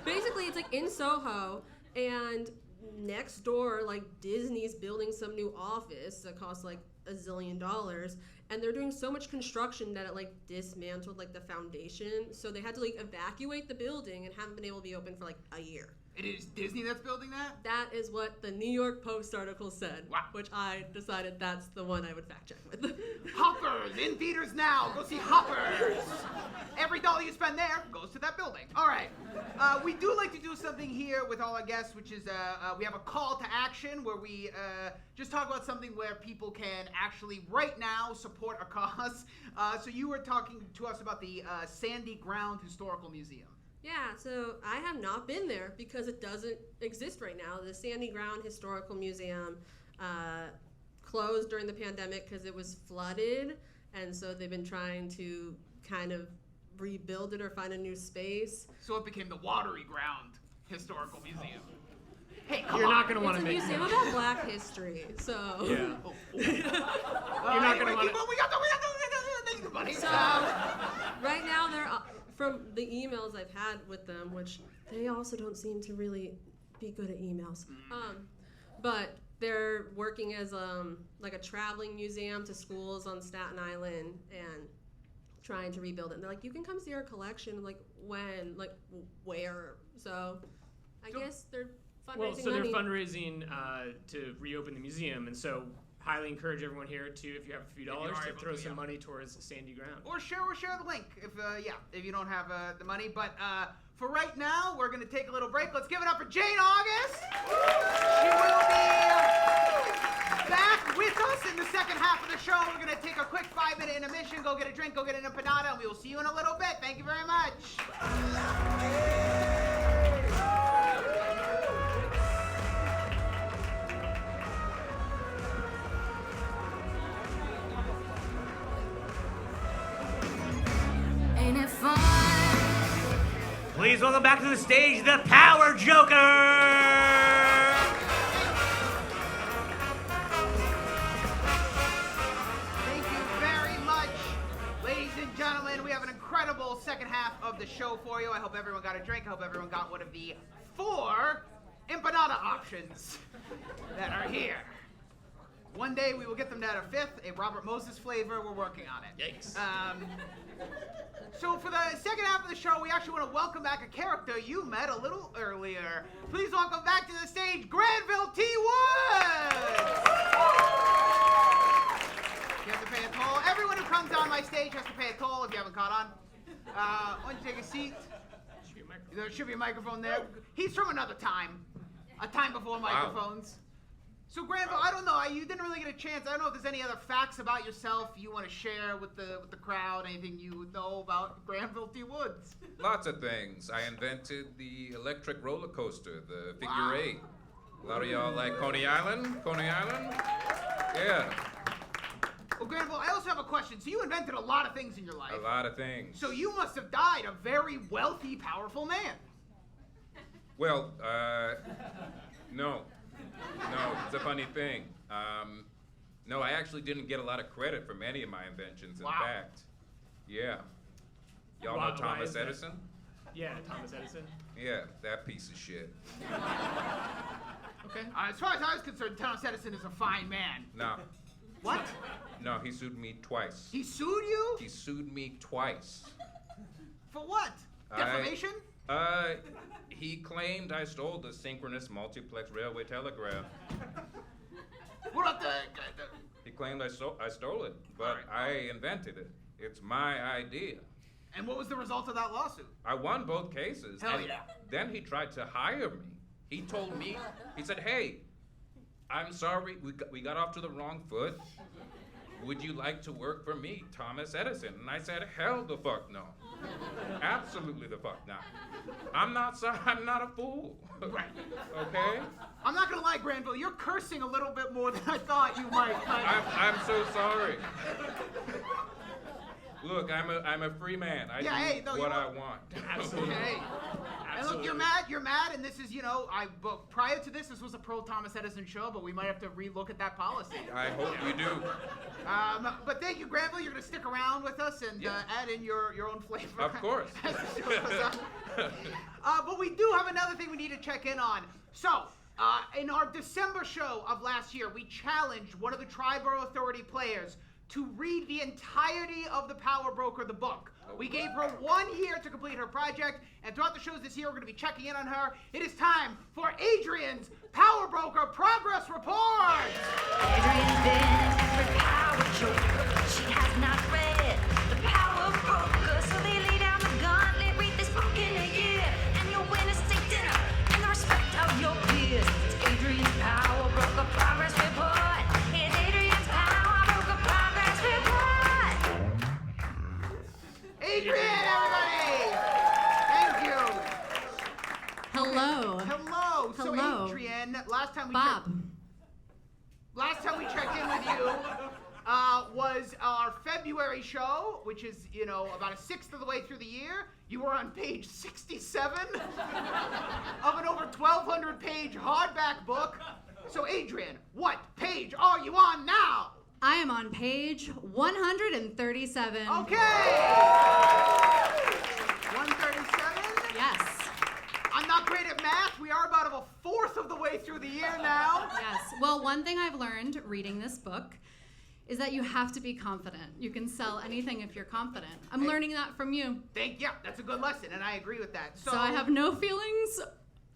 basically, it's like in Soho, and next door, like Disney's building some new office that costs like $1 zillion, and they're doing so much construction that it like dismantled like the foundation. So they had to like evacuate the building and haven't been able to be open for like a year. It is Disney that's building that? That is what the New York Post article said. Wow. Which I decided that's the one I would fact check with. Hoppers in theaters now. Go see Hoppers. Every dollar you spend there goes to that building. All right. We do like to do something here with all our guests, which is we have a call to action where we just talk about something where people can actually right now support a cause. So you were talking to us about the Sandy Ground Historical Museum. Yeah, so I have not been there because it doesn't exist right now. The Sandy Ground Historical Museum closed during the pandemic because it was flooded, and so they've been trying to kind of rebuild it or find a new space. So it became the Watery Ground Historical Museum. Hey, You're not going to want to make It's a museum about Black history, so... Yeah. You're not gonna wanna- We got the money. So, right now they're... From the emails I've had with them, which they also don't seem to really be good at emails, but they're working as like a traveling museum to schools on Staten Island and trying to rebuild it. And they're like, you can come see our collection, like when, like where. So I guess they're fundraising Well, so money. they're fundraising to reopen the museum, and so highly encourage everyone here to, if you have a few dollars, to throw some money towards Sandy Ground. Or share the link if you don't have the money. But for right now, we're gonna take a little break. Let's give it up for Jane August. She will be back with us in the second half of the show. We're gonna take a quick 5-minute intermission, go get a drink, go get an empanada, and we will see you in a little bit. Thank you very much. Please welcome back to the stage, the Power Joker! Thank you very much, ladies and gentlemen. We have an incredible second half of the show for you. I hope everyone got a drink. I hope everyone got one of the 4 empanada options that are here. One day we will get them down to 5th, a Robert Moses flavor. We're working on it. Yikes. So for the second half of the show, we actually want to welcome back a character you met a little earlier. Please welcome back to the stage, Granville T Woods! You have to pay a toll. Everyone who comes on my stage has to pay a toll if you haven't caught on. Why don't you take a seat? There should be a microphone there. He's from another time. A time before microphones. So Granville, I don't know. You didn't really get a chance. I don't know if there's any other facts about yourself you want to share with the crowd. Anything you know about Granville T Woods? Lots of things. I invented the electric roller coaster, the figure eight. A lot of y'all like Coney Island? Coney Island? Yeah. Well, Granville, I also have a question. So you invented a lot of things in your life. A lot of things. So you must have died a very wealthy, powerful man. Well, no. No, it's a funny thing. No, I actually didn't get a lot of credit for many of my inventions, in fact. Yeah. Y'all know Thomas Edison? Yeah, Thomas Edison. Yeah, that piece of shit. Okay. As far as I was concerned, Thomas Edison is a fine man. No. What? No, he sued me twice. He sued you? He sued me twice. For what? Defamation? He claimed I stole the synchronous multiplex railway telegraph. What about the He claimed I stole it, but I invented it. It's my idea. And what was the result of that lawsuit? I won both cases. Hell and yeah. Then he tried to hire me. He told me, he said, hey, I'm sorry, we got off to the wrong foot. Would you like to work for me, Thomas Edison? And I said, hell the fuck no. Absolutely the fuck not. I'm not a fool. Right. Okay? I'm not gonna lie, Granville, you're cursing a little bit more than I thought you might. I'm so sorry. Look, I'm a free man. I do what I want. Absolutely. Hey. And look, you're mad, and this is, but prior to this was a pro Thomas Edison show, but we might have to relook at that policy. I hope you do. But thank you, Granville. You're gonna stick around with us and add in your own flavor. Of course. But we do have another thing we need to check in on. So, in our December show of last year, we challenged one of the Triborough Authority players to read the entirety of The Power Broker, the book. We gave her 1 year to complete her project, and throughout the shows this year, we're going to be checking in on her. It is time for Adrienne's Power Broker Progress Report! Adrienne's been every power joker. She has not read The Power Broker, so they lay down the gauntlet, read this book in a year, and you'll win a steak dinner and the respect of your peers. It's Adrienne's Power Broker Progress Report. It's Adrienne's Power Broker Progress Report. Adrienne, everybody! Thank you. Hello. Hello. So Hello. Adrienne, last time we checked in with you was our February show, which is, about a sixth of the way through the year. You were on page 67 of an over 1,200-page hardback book. So Adrienne, what page are you on now? I am on page 137. Okay. 137? Yes. I'm not great at math. We are about a fourth of the way through the year now. Yes. Well, one thing I've learned reading this book is that you have to be confident. You can sell anything if you're confident. I'm learning that from you. Yeah, that's a good lesson, and I agree with that. So I have no feelings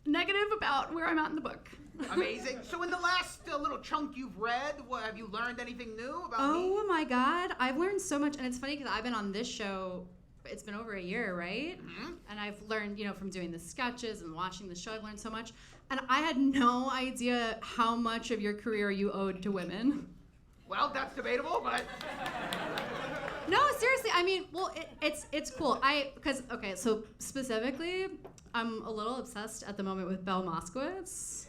negative about where I'm at in the book. Amazing. So in the last little chunk you've read, have you learned anything new about me? Oh my God, I've learned so much, and it's funny because I've been on this show. It's been over a year, right? Mm-hmm. And I've learned, from doing the sketches and watching the show, I've learned so much. And I had no idea how much of your career you owed to women. Well, that's debatable, but... No, seriously, it's cool. So specifically, I'm a little obsessed at the moment with Belle Moskowitz.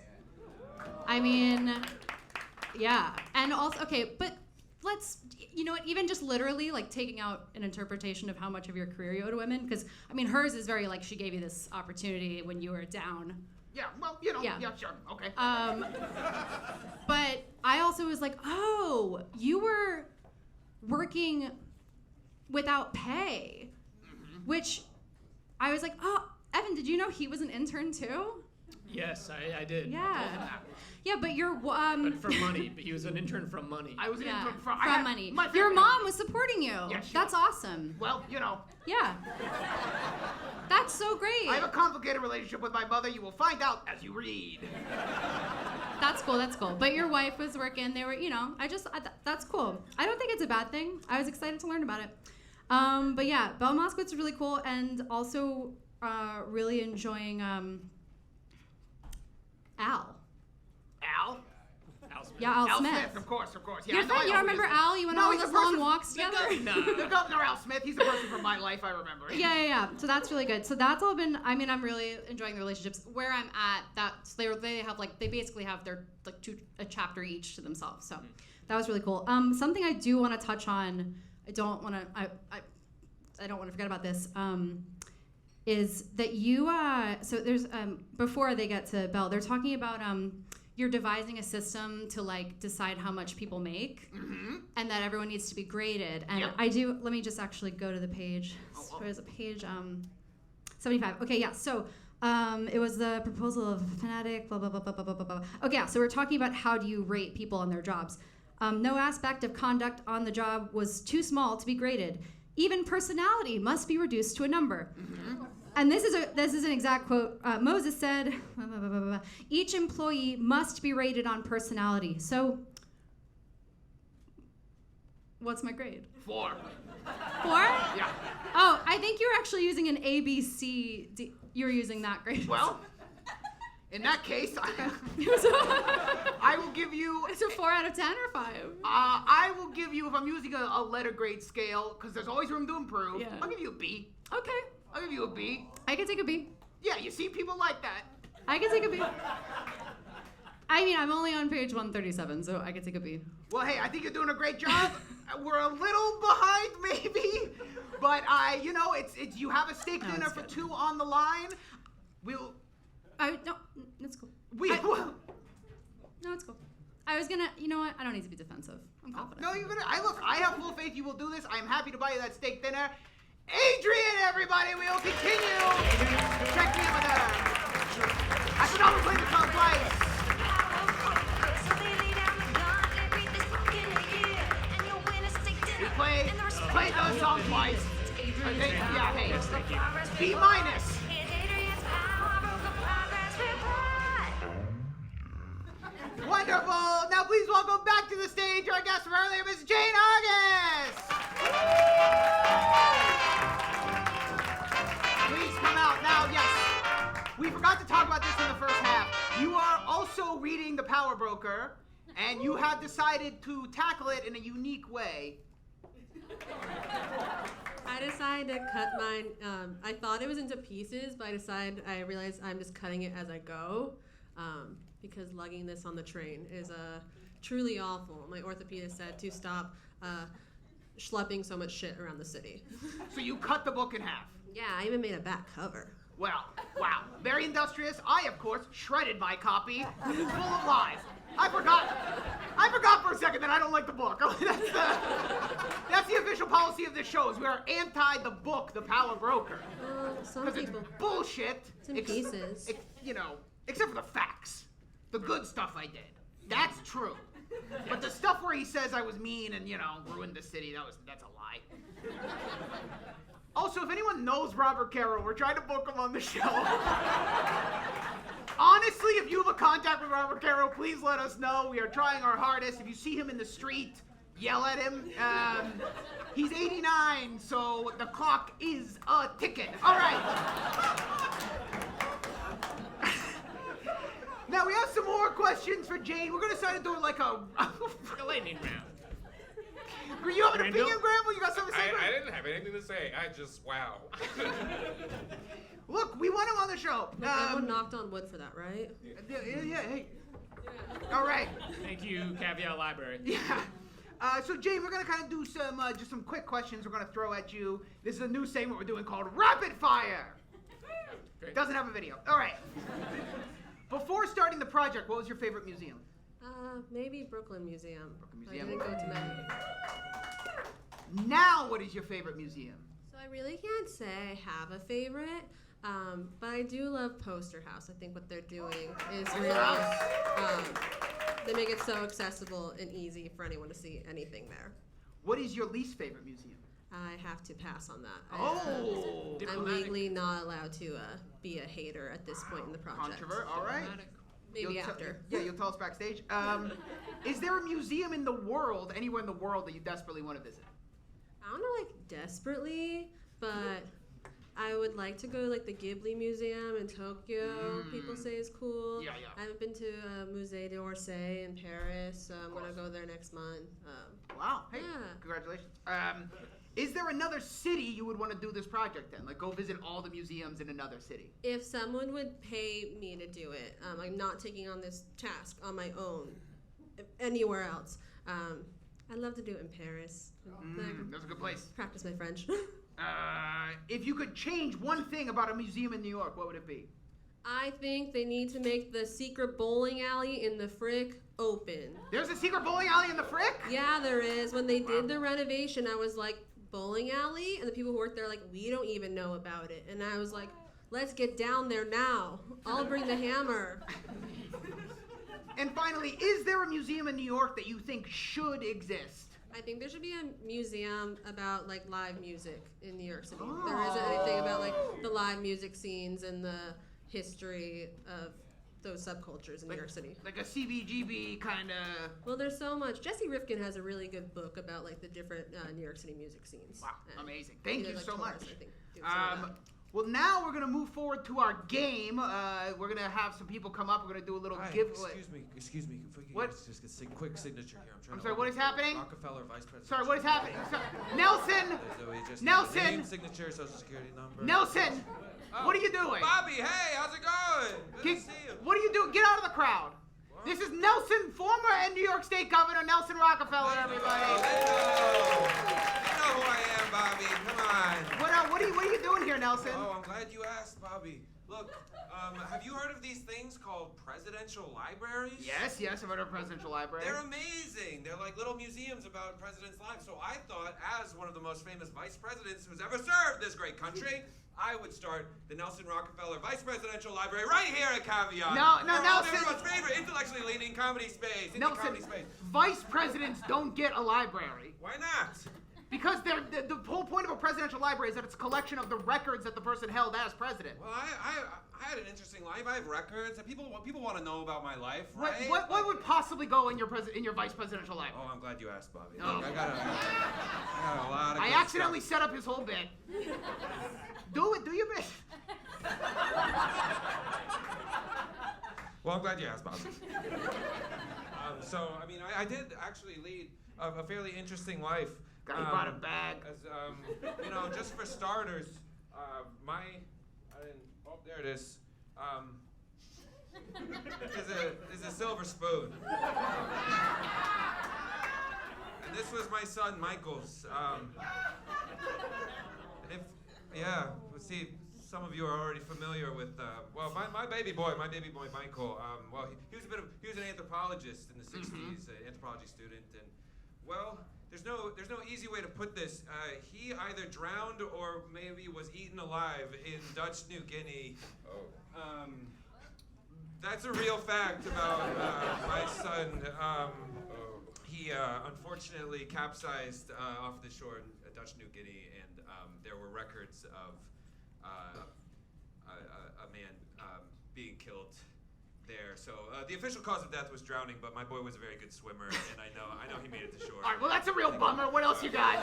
Yeah. And also, but let's, even just literally, taking out an interpretation of how much of your career you owe to women, because, hers is very, she gave you this opportunity when you were down. Yeah, well, yeah sure, okay. But I also was like, oh, you were working without pay, which I was like, oh, Evan, did you know he was an intern too? Yes, I did. Yeah. Yeah, but you're But from money. But he was an intern from money. I was an intern from money. Your mom was supporting you. Yeah, that's awesome. Well, Yeah. That's so great. I have a complicated relationship with my mother. You will find out as you read. That's cool. But your wife was working. They were, that's cool. I don't think it's a bad thing. I was excited to learn about it. But yeah, Belle Mosquit's really cool, and also really enjoying Al. Al? Yeah, Al Al Smith. Of course. Yeah, Your I know friend, I you know don't remember who he is. Al? You went No, on all he's those a person- long walks together? The Governor Al Smith, he's a person from my life, I remember. Yeah. So that's really good. So that's all been. I mean, I'm really enjoying the relationships. Where I'm at, that's they have like they basically have their like a chapter each to themselves. So that was really cool. Something I do want to touch on. I don't want to forget about this. Is that you? So there's before they get to Belle, they're talking about you're devising a system to like decide how much people make, and that everyone needs to be graded. And I do. Let me just actually go to the page. So there's a page 75. Okay, yeah. So it was the proposal of Fanatic. Blah blah blah blah blah blah blah. Okay, yeah. So we're talking about how do you rate people on their jobs. No aspect of conduct on the job was too small to be graded. Even personality must be reduced to a number. And this is an exact quote. Moses said, blah, blah, blah, blah, blah. Each employee must be rated on personality. So, what's my grade? 4. 4? Yeah. Oh, I think you're actually using an A, B, C, D. You're using that grade. Well, in that case, I will give you... It's a 4 out of 10 or 5? I will give you, if I'm using a letter grade scale, because there's always room to improve, Yeah. I'll give you a B. Okay. I'll give you a B. I can take a B. Yeah, you see people like that. I can take a B. I mean, I'm only on page 137, so I can take a B. Well, hey, I think you're doing a great job. We're a little behind, maybe, but it's you have a steak dinner for 2 on the line. No, it's cool. No, it's cool. I was gonna, you know what? I don't need to be defensive. I'm confident. No, you're gonna. I have full faith you will do this. I am happy to buy you that steak dinner. Adrienne, everybody, we will continue. Check me in with her. I should always play the song twice. We play the song twice. Yeah, hey. B minus. Wonderful. Now please welcome back to the stage our guest from earlier, Miss Jane August. Please come out. Now, yes, we forgot to talk about this in the first half. You are also reading The Power Broker, and you have decided to tackle it in a unique way. I decided to cut mine. I thought it was into pieces, but I realized I'm just cutting it as I go. Because lugging this on the train is truly awful. My orthopedist said to stop schlepping so much shit around the city. So you cut the book in half? Yeah, I even made a back cover. Well, wow. Very industrious. I, of course, shredded my copy. It's full of lies. I forgot for a second that I don't like the book. That's the official policy of this show, is we are anti the book, The Power Broker. Some people. It's bullshit. It's in pieces. Except for the facts. The good stuff I did. That's true. But the stuff where he says I was mean and, ruined the city, that's a lie. Also, if anyone knows Robert Caro, we're trying to book him on the show. Honestly, if you have a contact with Robert Caro, please let us know. We are trying our hardest. If you see him in the street, yell at him. He's 89, so the clock is a ticking. All right. Now we have some more questions for Jane. We're gonna start doing like a lightning round. You have an opinion, Granville? You got something to say? I didn't have anything to say. Wow. Look, we want him on the show. Everyone knocked on wood for that, right? Yeah, hey. All right. Thank you, Caveat Library. Yeah. So Jane, we're gonna kind of do just some quick questions we're gonna throw at you. This is a new segment we're doing called Rapid Fire. Great. Doesn't have a video. All right. Before starting the project, what was your favorite museum? Maybe Brooklyn Museum. Museum. I didn't go to many. Now, what is your favorite museum? So I really can't say I have a favorite, but I do love Poster House. I think what they're doing is really, they make it so accessible and easy for anyone to see anything there. What is your least favorite museum? I have to pass on that. I'm Diplomatic. legally not allowed to be a hater at this point in the project. All right. Maybe after. You'll tell us backstage. Is there a museum in the world, anywhere in the world, that you desperately want to visit? I don't know, like, desperately, but I would like to go to, like, the Ghibli Museum in Tokyo. People say is cool. Yeah. I haven't been to Musée d'Orsay in Paris, so I'm going to go there next month. Wow. Hey, Yeah. congratulations. Is there another city you would want to do this project in? Like, go visit all the museums in another city? If someone would pay me to do it, I'm not taking on this task on my own anywhere else. I'd love to do it in Paris. That's a good place. Practice my French. If you could change one thing about a museum in New York, what would it be? I think they need to make the secret bowling alley in the Frick open. There's a secret bowling alley in the Frick? Yeah, there is. When they did the renovation, I was like, bowling alley? And the people who worked there were like, we don't even know about it. And I was like, let's get down there now. I'll bring the hammer. And finally, is there a museum in New York that you think should exist? I think there should be a museum about like live music in New York City. There isn't anything about like the live music scenes and the history of those subcultures in New York City. Like a CBGB kind of... Well, there's so much. Jesse Rifkin has a really good book about like the different New York City music scenes. Wow, amazing. Thank you so much. I think, do some of that. Well, now we're going to move forward to our game. We're going to have some people come up. We're going to do a little giveaway. Excuse me. What? Just get a quick signature here. I'm sorry, what is happening? Rockefeller, Vice President. Sorry, what is happening? Nelson! Nelson! Name, signature, social security number. Nelson! What are you doing? Bobby, hey, how's it going? Good to see you. What are you doing? Get out of the crowd. This is Nelson, former New York State Governor Nelson Rockefeller, everybody. You know who I am, Bobby. Come on. What are you doing here, Nelson? Oh, I'm glad you asked, Bobby. Look, have you heard of these things called presidential libraries? Yes, I've heard of presidential library. They're amazing. They're like little museums about presidents' lives. So I thought, as one of the most famous vice presidents who's ever served this great country, I would start the Nelson Rockefeller Vice Presidential Library right here at Caveat. No, Nelson. Everyone's favorite intellectually leaning comedy space. Nelson, comedy space. vice presidents don't get a library. Why not? Because the whole point of a presidential library is that it's a collection of the records that the person held as president. Well, I had an interesting life. I have records. People want to know about my life, right? What would possibly go in your vice presidential library? Oh, I'm glad you asked, Bobby. Oh. Look, I got a lot of I good accidentally set up his whole bit. Do your bit. Well, I'm glad you asked, Bobby. So, I mean, I did actually lead a fairly interesting life. God, he brought a bag. As, just for starters, there it is. Is a silver spoon. And this was my son Michael's. See, some of you are already familiar with, my baby boy Michael. He was an anthropologist in the 60s, an anthropology student, and there's no easy way to put this. He either drowned or maybe was eaten alive in Dutch New Guinea. That's a real fact about my son. He unfortunately capsized off the shore in Dutch New Guinea, and there were records of a man being killed there. So the official cause of death was drowning, but my boy was a very good swimmer, and I know he made it to shore. All right, well, that's a real bummer. What else you got?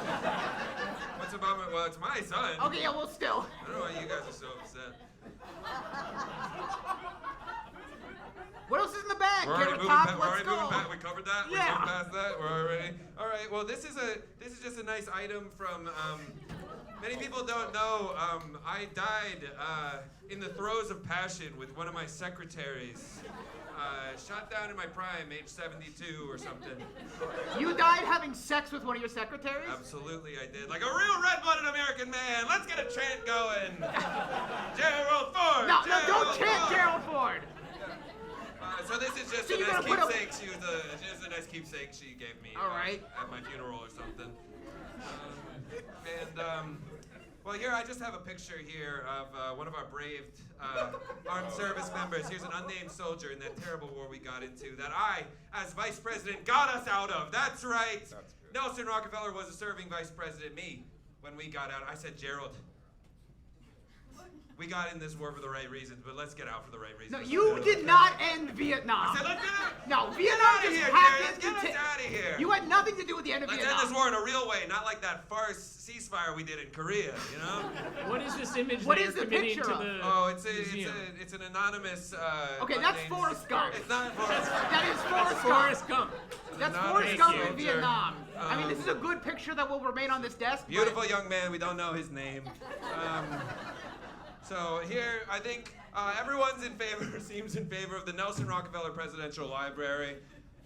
What's a bummer? Well, it's my son. Okay, yeah, well, still. I don't know why you guys are so upset. What else is in the bag? We're already moving past. We covered that. Yeah. We're moving past that. We're already. All right. Well, this is just a nice item from. Many people don't know. I died in the throes of passion with one of my secretaries. Shot down in my prime, age 72 or something. You died having sex with one of your secretaries? Absolutely, I did. Like a real red-blooded American man. Let's get a chant going. Gerald Forde. No, don't chant Gerald Forde. So this is just a nice keepsake. Just a nice keepsake she gave me. All right. At my funeral or something. Well, here I just have a picture here of one of our brave armed service members. Here's an unnamed soldier in that terrible war we got into that I, as vice president, got us out of. That's right. That's good. Nelson Rockefeller was a serving vice president. Me, when we got out, I said, Gerald, We got in this war for the right reasons, but let's get out for the right reasons. No, you did not end Vietnam. I said, let's get out. No, Vietnam Get just out of here, happened Jared. to Get us out of here. You had nothing to do with the end of Let's Vietnam. end this war in a real way, not like that farce ceasefire we did in Korea, you know? What is this image What that is you're the committing picture to of? the Oh, museum? it's an anonymous. Okay, that's unnamed- Forrest Gump. It's not Forrest. That is That's Forrest Gump. Forrest Gump. That's Not Forrest a Gump in soldier. Vietnam. I mean, this is a good picture that will remain on this desk. but- Beautiful young man. We don't know his name. So here, I think everyone's in favor. Seems in favor of the Nelson Rockefeller Presidential Library,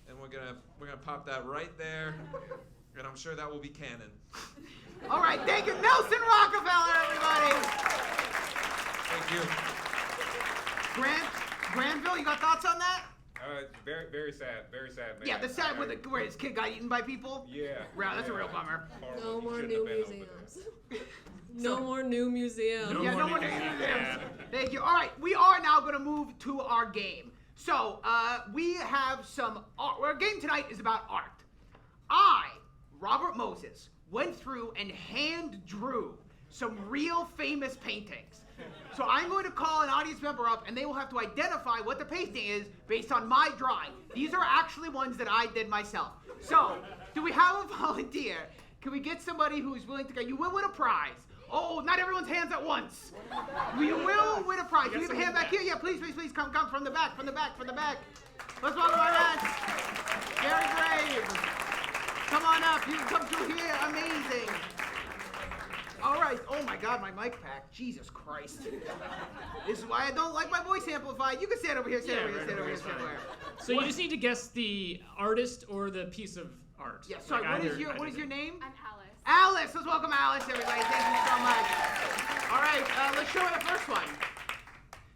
and we're gonna pop that right there, and I'm sure that will be canon. All right, thank you, Nelson Rockefeller, everybody. Thank you. Granville, you got thoughts on that? Very, very sad, man. Yeah, the sad where his kid got eaten by people. Yeah. Wow, that's a real bummer. Horrible. No He more shouldn't new have been over museums. No more new museums. No Yeah, more no more museums. museums. Thank you. All right, we are now going to move to our game. So we have some art. Our game tonight is about art. I, Robert Moses, went through and hand drew some real famous paintings. So I'm going to call an audience member up, and they will have to identify what the painting is based on my drawing. These are actually ones that I did myself. So, do we have a volunteer? Can we get somebody who is willing to go? You will win a prize. Oh, not everyone's hands at once. We will win a prize. Do we have a hand back here? Yeah, please, come from the back. Let's welcome our guest, Gary Graves. Come on up. You can come through here. Amazing. All right. Oh my God, my mic pack. Jesus Christ. This is why I don't like my voice amplified. You can stand over here. Stand over here. So you just need to guess the artist or the piece of art. Yeah. Sorry. Like What is your name? I'm Alice. Alice. Let's welcome Alice, everybody. Thank you so much. All right. Let's show her the first one.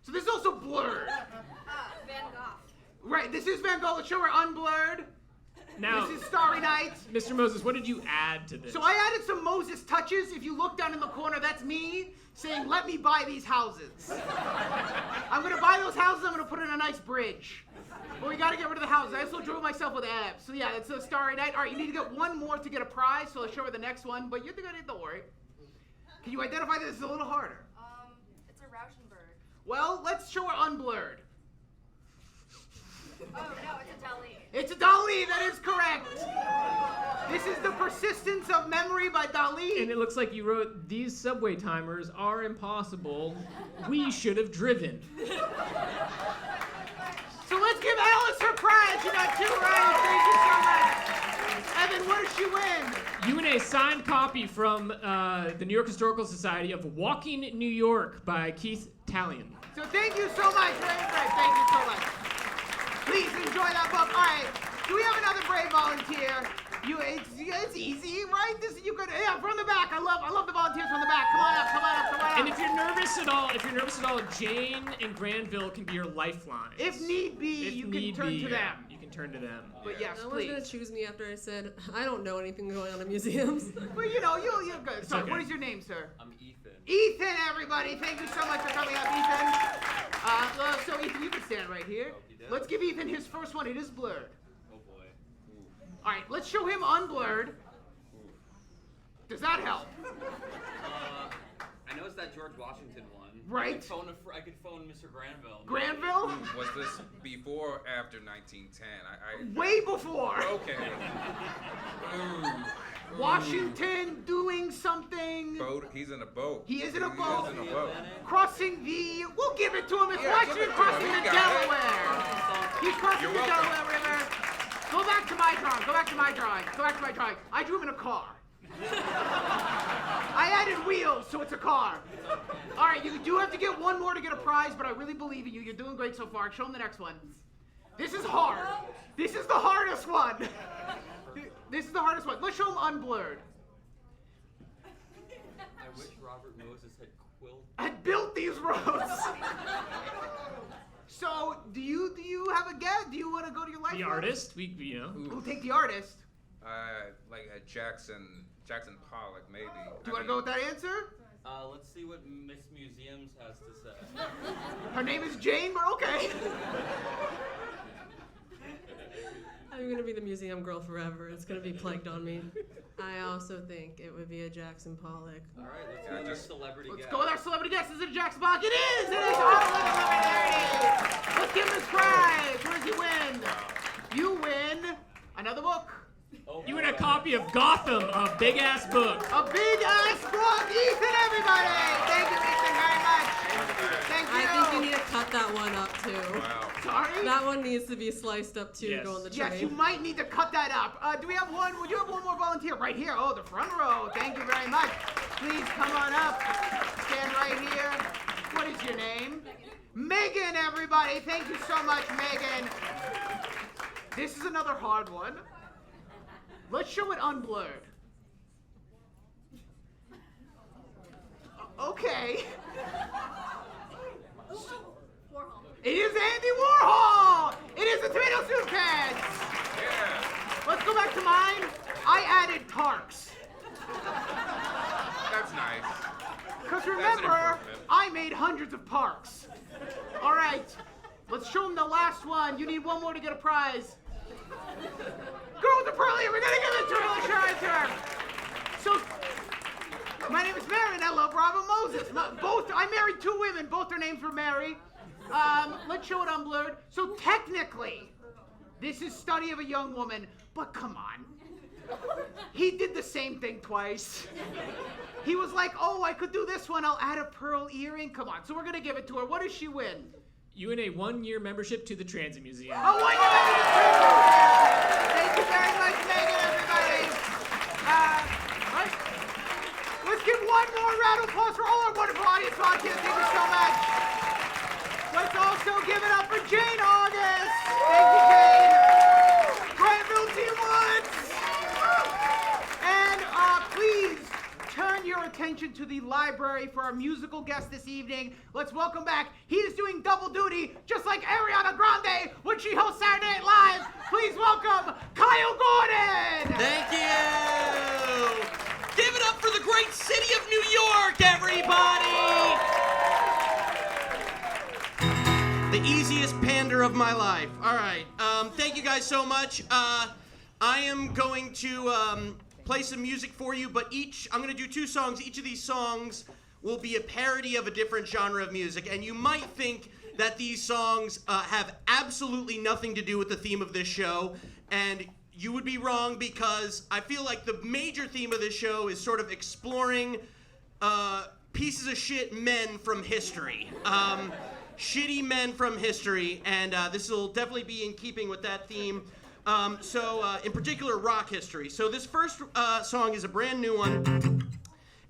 So this is also blurred. Van Gogh. Right. This is Van Gogh. Let's show her unblurred. Now, This is Starry Night. Mr. Moses, what did you add to this? So I added some Moses touches. If you look down in the corner, that's me saying, let me buy these houses. I'm going to buy those houses. I'm going to put in a nice bridge. But we got to get rid of the houses. I also drew myself with abs. So yeah, it's a Starry Night. All right, you need to get one more to get a prize. So I'll show her the next one. But you're good. Don't worry. Can you identify this? It's a little harder. It's a Rauschenberg. Well, let's show her unblurred. Oh, no, it's a Dali. It's a Dali. That is correct. This is The Persistence of Memory by Dali. And it looks like you wrote, these subway timers are impossible. We should have driven. So let's give Alice her prize. You got 2 right. Thank you so much. Evan, what did she win? You win a signed copy from the New York Historical Society of Walking New York by Keith Talion. So thank you so much. Very great. Thank you so much. Please enjoy that book. All right. Do we have another brave volunteer? It's easy, right? From the back. I love the volunteers from the back. Come on up. And if you're nervous at all, Jane and Granville can be your lifeline. If need be, you can turn to them. You can turn to them. But yes, No one's gonna choose me after I said I don't know anything going on in museums. But you're good. So, okay. What is your name, sir? I'm Ethan. Ethan, everybody. Thank you so much for coming up, Ethan. So Ethan, you can stand right here. Let's give Ethan his first one. It is blurred. Oh boy. All right, let's show him unblurred. Does that help? I know it's that George Washington one. Right. I could phone Mr. Granville. Granville? Was this before or after 1910? Way before. Okay. Ooh. Washington doing something. Boat. He's in a boat. He is in a boat. He is in a boat. Crossing the. We'll give it to him. It's Yeah, Washington give it to crossing him. the He got it. Delaware. He's crossing You're the welcome. Delaware River. Go back to my drawing. I drew him in a car. I added wheels, so it's a car. All right, you do have to get one more to get a prize, but I really believe in you. You're doing great so far. Show him the next one. This is hard. This is the hardest one. Let's show him unblurred. I wish Robert Moses had built these roads. So, do you have a guess? Do you want to go to your life? The artist, We'll take the artist. Like Jackson Pollock, maybe. Do you want to go with that answer? Let's see what Miss Museums has to say. Her name is Jane, but okay. I'm gonna be the museum girl forever. It's gonna be plagued on me. I also think it would be a Jackson Pollock. All right, let's go with our celebrity guest. Let's go with our celebrity guest. Is it Jackson Pollock? It is! It is! Oh, let's give him his prize. What does he win? You win another book. You win a copy of Gotham, a big-ass book. A big-ass book! Ethan, everybody! Thank you, Ethan, very much. Thank you. I think you need to cut that one up, too. Wow. Sorry? That one needs to be sliced up, too, Yes. to go on the train. Yes, you might need to cut that up. Do we have one? Would you have one more volunteer? Right here. Oh, the front row. Thank you very much. Please come on up. Stand right here. What is your name? Megan, everybody. Thank you so much, Megan. This is another hard one. Let's show it unblurred. Okay. It is Andy Warhol! It is the Tomato Soup Cats! Yeah. Let's go back to mine. I added parks. That's nice. Because That's an remember, improvement. I made hundreds of parks. All right, let's show them the last one. You need one more to get a prize. Girl with the pearly, we're gonna give it to her. Let's show it to her. So, my name is Mary and I love Robert Moses. I married two women, both their names were Mary. Let's show it unblurred. So technically, this is study of a young woman, but come on. He did the same thing twice. He was like, oh, I could do this one. I'll add a pearl earring. Come on. So we're going to give it to her. What does she win? You win a 1-year membership to the Transit Museum. A 1-year membership to the Transit Museum. Thank you very much, Megan, everybody. Let's give one more round of applause for all our wonderful audience volunteers. Thank you so much. Let's also give it up for Jane August. Thank you, Jane. Granville T Woods. And please turn your attention to the library for our musical guest this evening. Let's welcome back. He is doing double duty, just like Ariana Grande when she hosts Saturday Night Live. Please welcome Kyle Gordon. Thank you. Give it up for the great city of New York, everybody. The easiest pander of my life. All right. Thank you guys so much. I am going to play some music for you, but I'm going to do 2 songs. Each of these songs will be a parody of a different genre of music, and you might think that these songs have absolutely nothing to do with the theme of this show, and you would be wrong, because I feel like the major theme of this show is sort of exploring pieces of shit men from history. Shitty men from history, and this will definitely be in keeping with that theme. In particular, rock history. So this first song is a brand new one,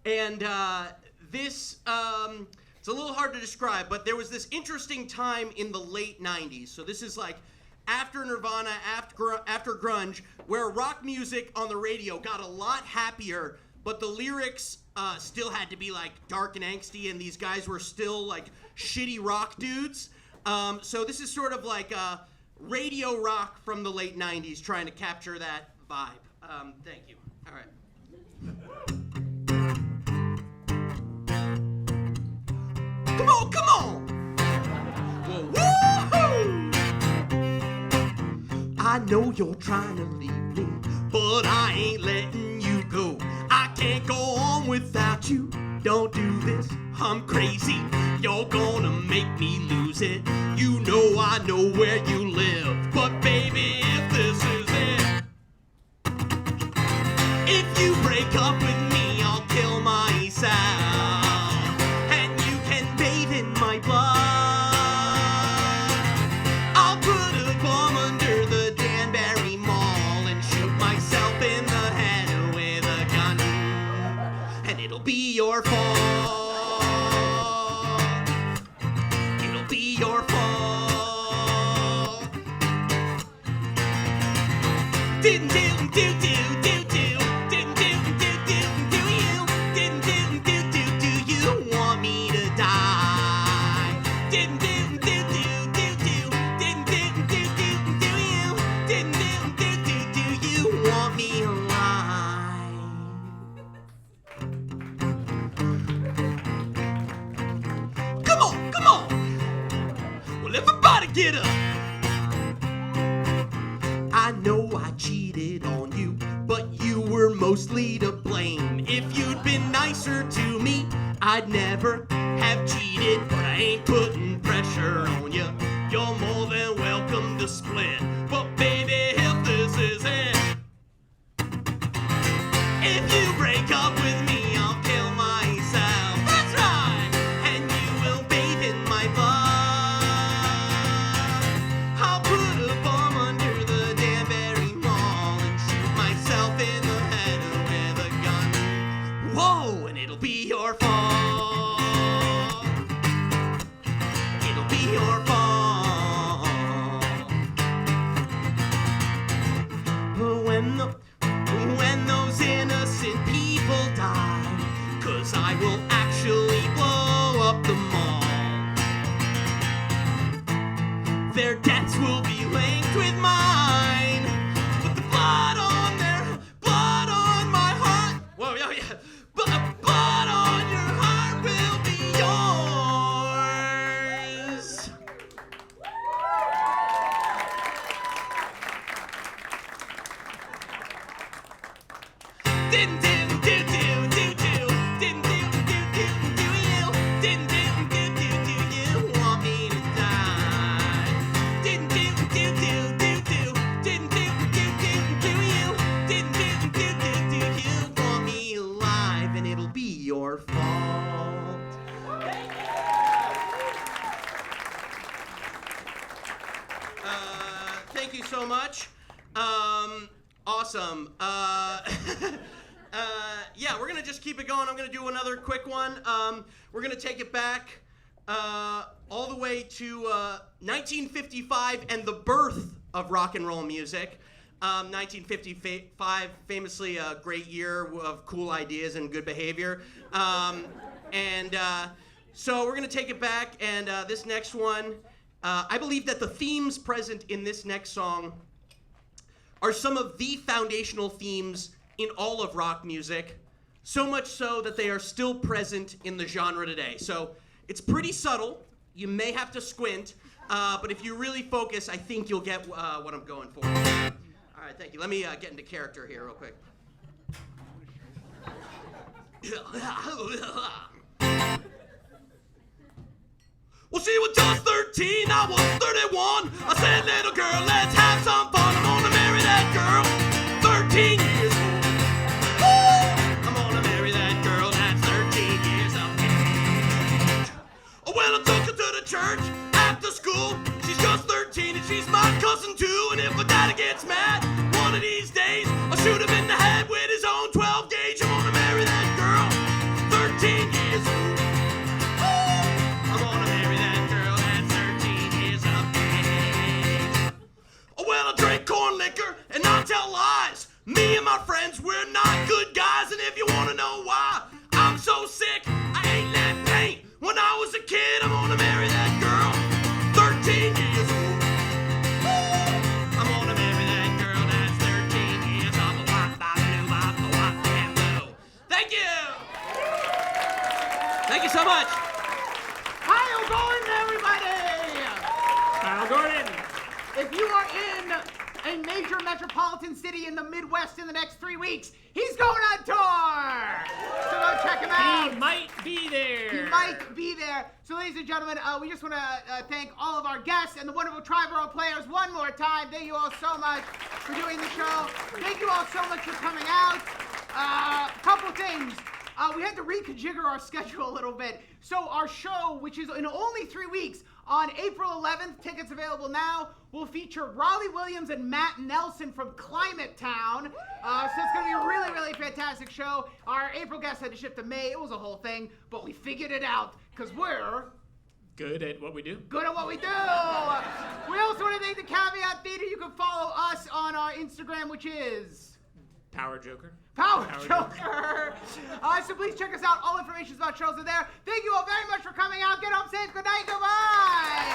and it's a little hard to describe, but there was this interesting time in the late 90s. So this is like after Nirvana, after grunge, where rock music on the radio got a lot happier, but the lyrics still had to be like dark and angsty, and these guys were still like shitty rock dudes. So this is sort of like radio rock from the late 90s, trying to capture that vibe. Thank you. All right. Come on, come on! Woo-hoo! I know you're trying to leave me, but I ain't letting you go. I can't go on without you. Don't do this, I'm crazy. You're gonna make me lose it. You know I know where you live, but baby, if this is it, if you break up with me, I'll kill myself, and you can bathe in my blood. I'll put a bomb under the Danbury Mall and shoot myself in the head with a gun, and it'll be your fault. It'll be your fault. Didn't do do do do do. Didn't do do do do you. Didn't do do do do you want me to die? Didn't do do do do do. Didn't do do do do you. Didn't do do do do you want me alive? Come on, come on. Well, everybody get up. I know cheated on you, but you were mostly to blame. If you'd been nicer to me, I'd never have cheated, but I ain't putting pressure on you. You're more than welcome to split, but baby, if this is it, if you break up with me, I'll kill myself. That's right, and you will bathe in my blood. I'll put a bomb under the Danbury Mall and shoot myself in the head with a gun. Whoa, and it'll be your fault. It'll be your fault. But when those innocent people die, 'cause I will actually blow up the mall. Their deaths will be linked with mine, but the blood on my heart. Whoa, yeah. But the blood on your heart will be yours. Didn't do you? Want me to die? Didn't do you? Want me alive, and it'll be your fault. Thank you so much. Awesome. Yeah, we're gonna just keep it going. I'm gonna do another quick one. We're gonna take it back all the way to 1955 and the birth of rock and roll music. 1955, famously a great year of cool ideas and good behavior. So we're gonna take it back, and this next one, I believe that the themes present in this next song are some of the foundational themes in all of rock music, so much so that they are still present in the genre today. So it's pretty subtle. You may have to squint, but if you really focus, I think you'll get what I'm going for. All right, thank you. Let me get into character here real quick. Well, she was just 13, I was 31. I said, little girl, let's have some fun. I'm gonna marry that girl, 13 years old. Woo! I'm gonna marry that girl that's 13 years of age. Oh, well, I took her to the church after school. She's just 13 and she's my cousin too. And if my daddy gets mad, one of these days, I'll shoot him in the head with his own 12 gauge. I'm gonna marry that girl, 13 years old. I'm gonna marry that girl that's 13 years of age. Oh, well, I drink corn liquor and I tell lies. Me and my friends, we're not good guys. And if you wanna know why, I'm so sick, I ain't let paint. When I was a kid, I'm gonna marry that girl, 13 years old. I'm gonna marry that girl that's 13 years of a wop, bop, doo, bop, a wop, and boo. Thank you! Thank you so much! Kyle Gordon, everybody! Kyle Gordon! If you are in a major metropolitan city in the Midwest in the next 3 weeks, he's going on tour! So go check him out. He might be there. He might be there. So ladies and gentlemen, we just want to thank all of our guests and the wonderful Triborough players one more time. Thank you all so much for doing the show. Thank you all so much for coming out. Couple things. We had to reconfigure our schedule a little bit. So our show, which is in only 3 weeks, on April 11th, tickets available now, will feature Raleigh Williams and Matt Nelson from Climate Town. So it's going to be a really, really fantastic show. Our April guest had to shift to May. It was a whole thing, but we figured it out because we're good at what we do. Good at what we do. We also want to thank the Caveat Theater. You can follow us on our Instagram, which is Power Joker. Power Joker. So please check us out. All information about shows are there. Thank you all very much for coming out. Get home safe. Good night. Goodbye.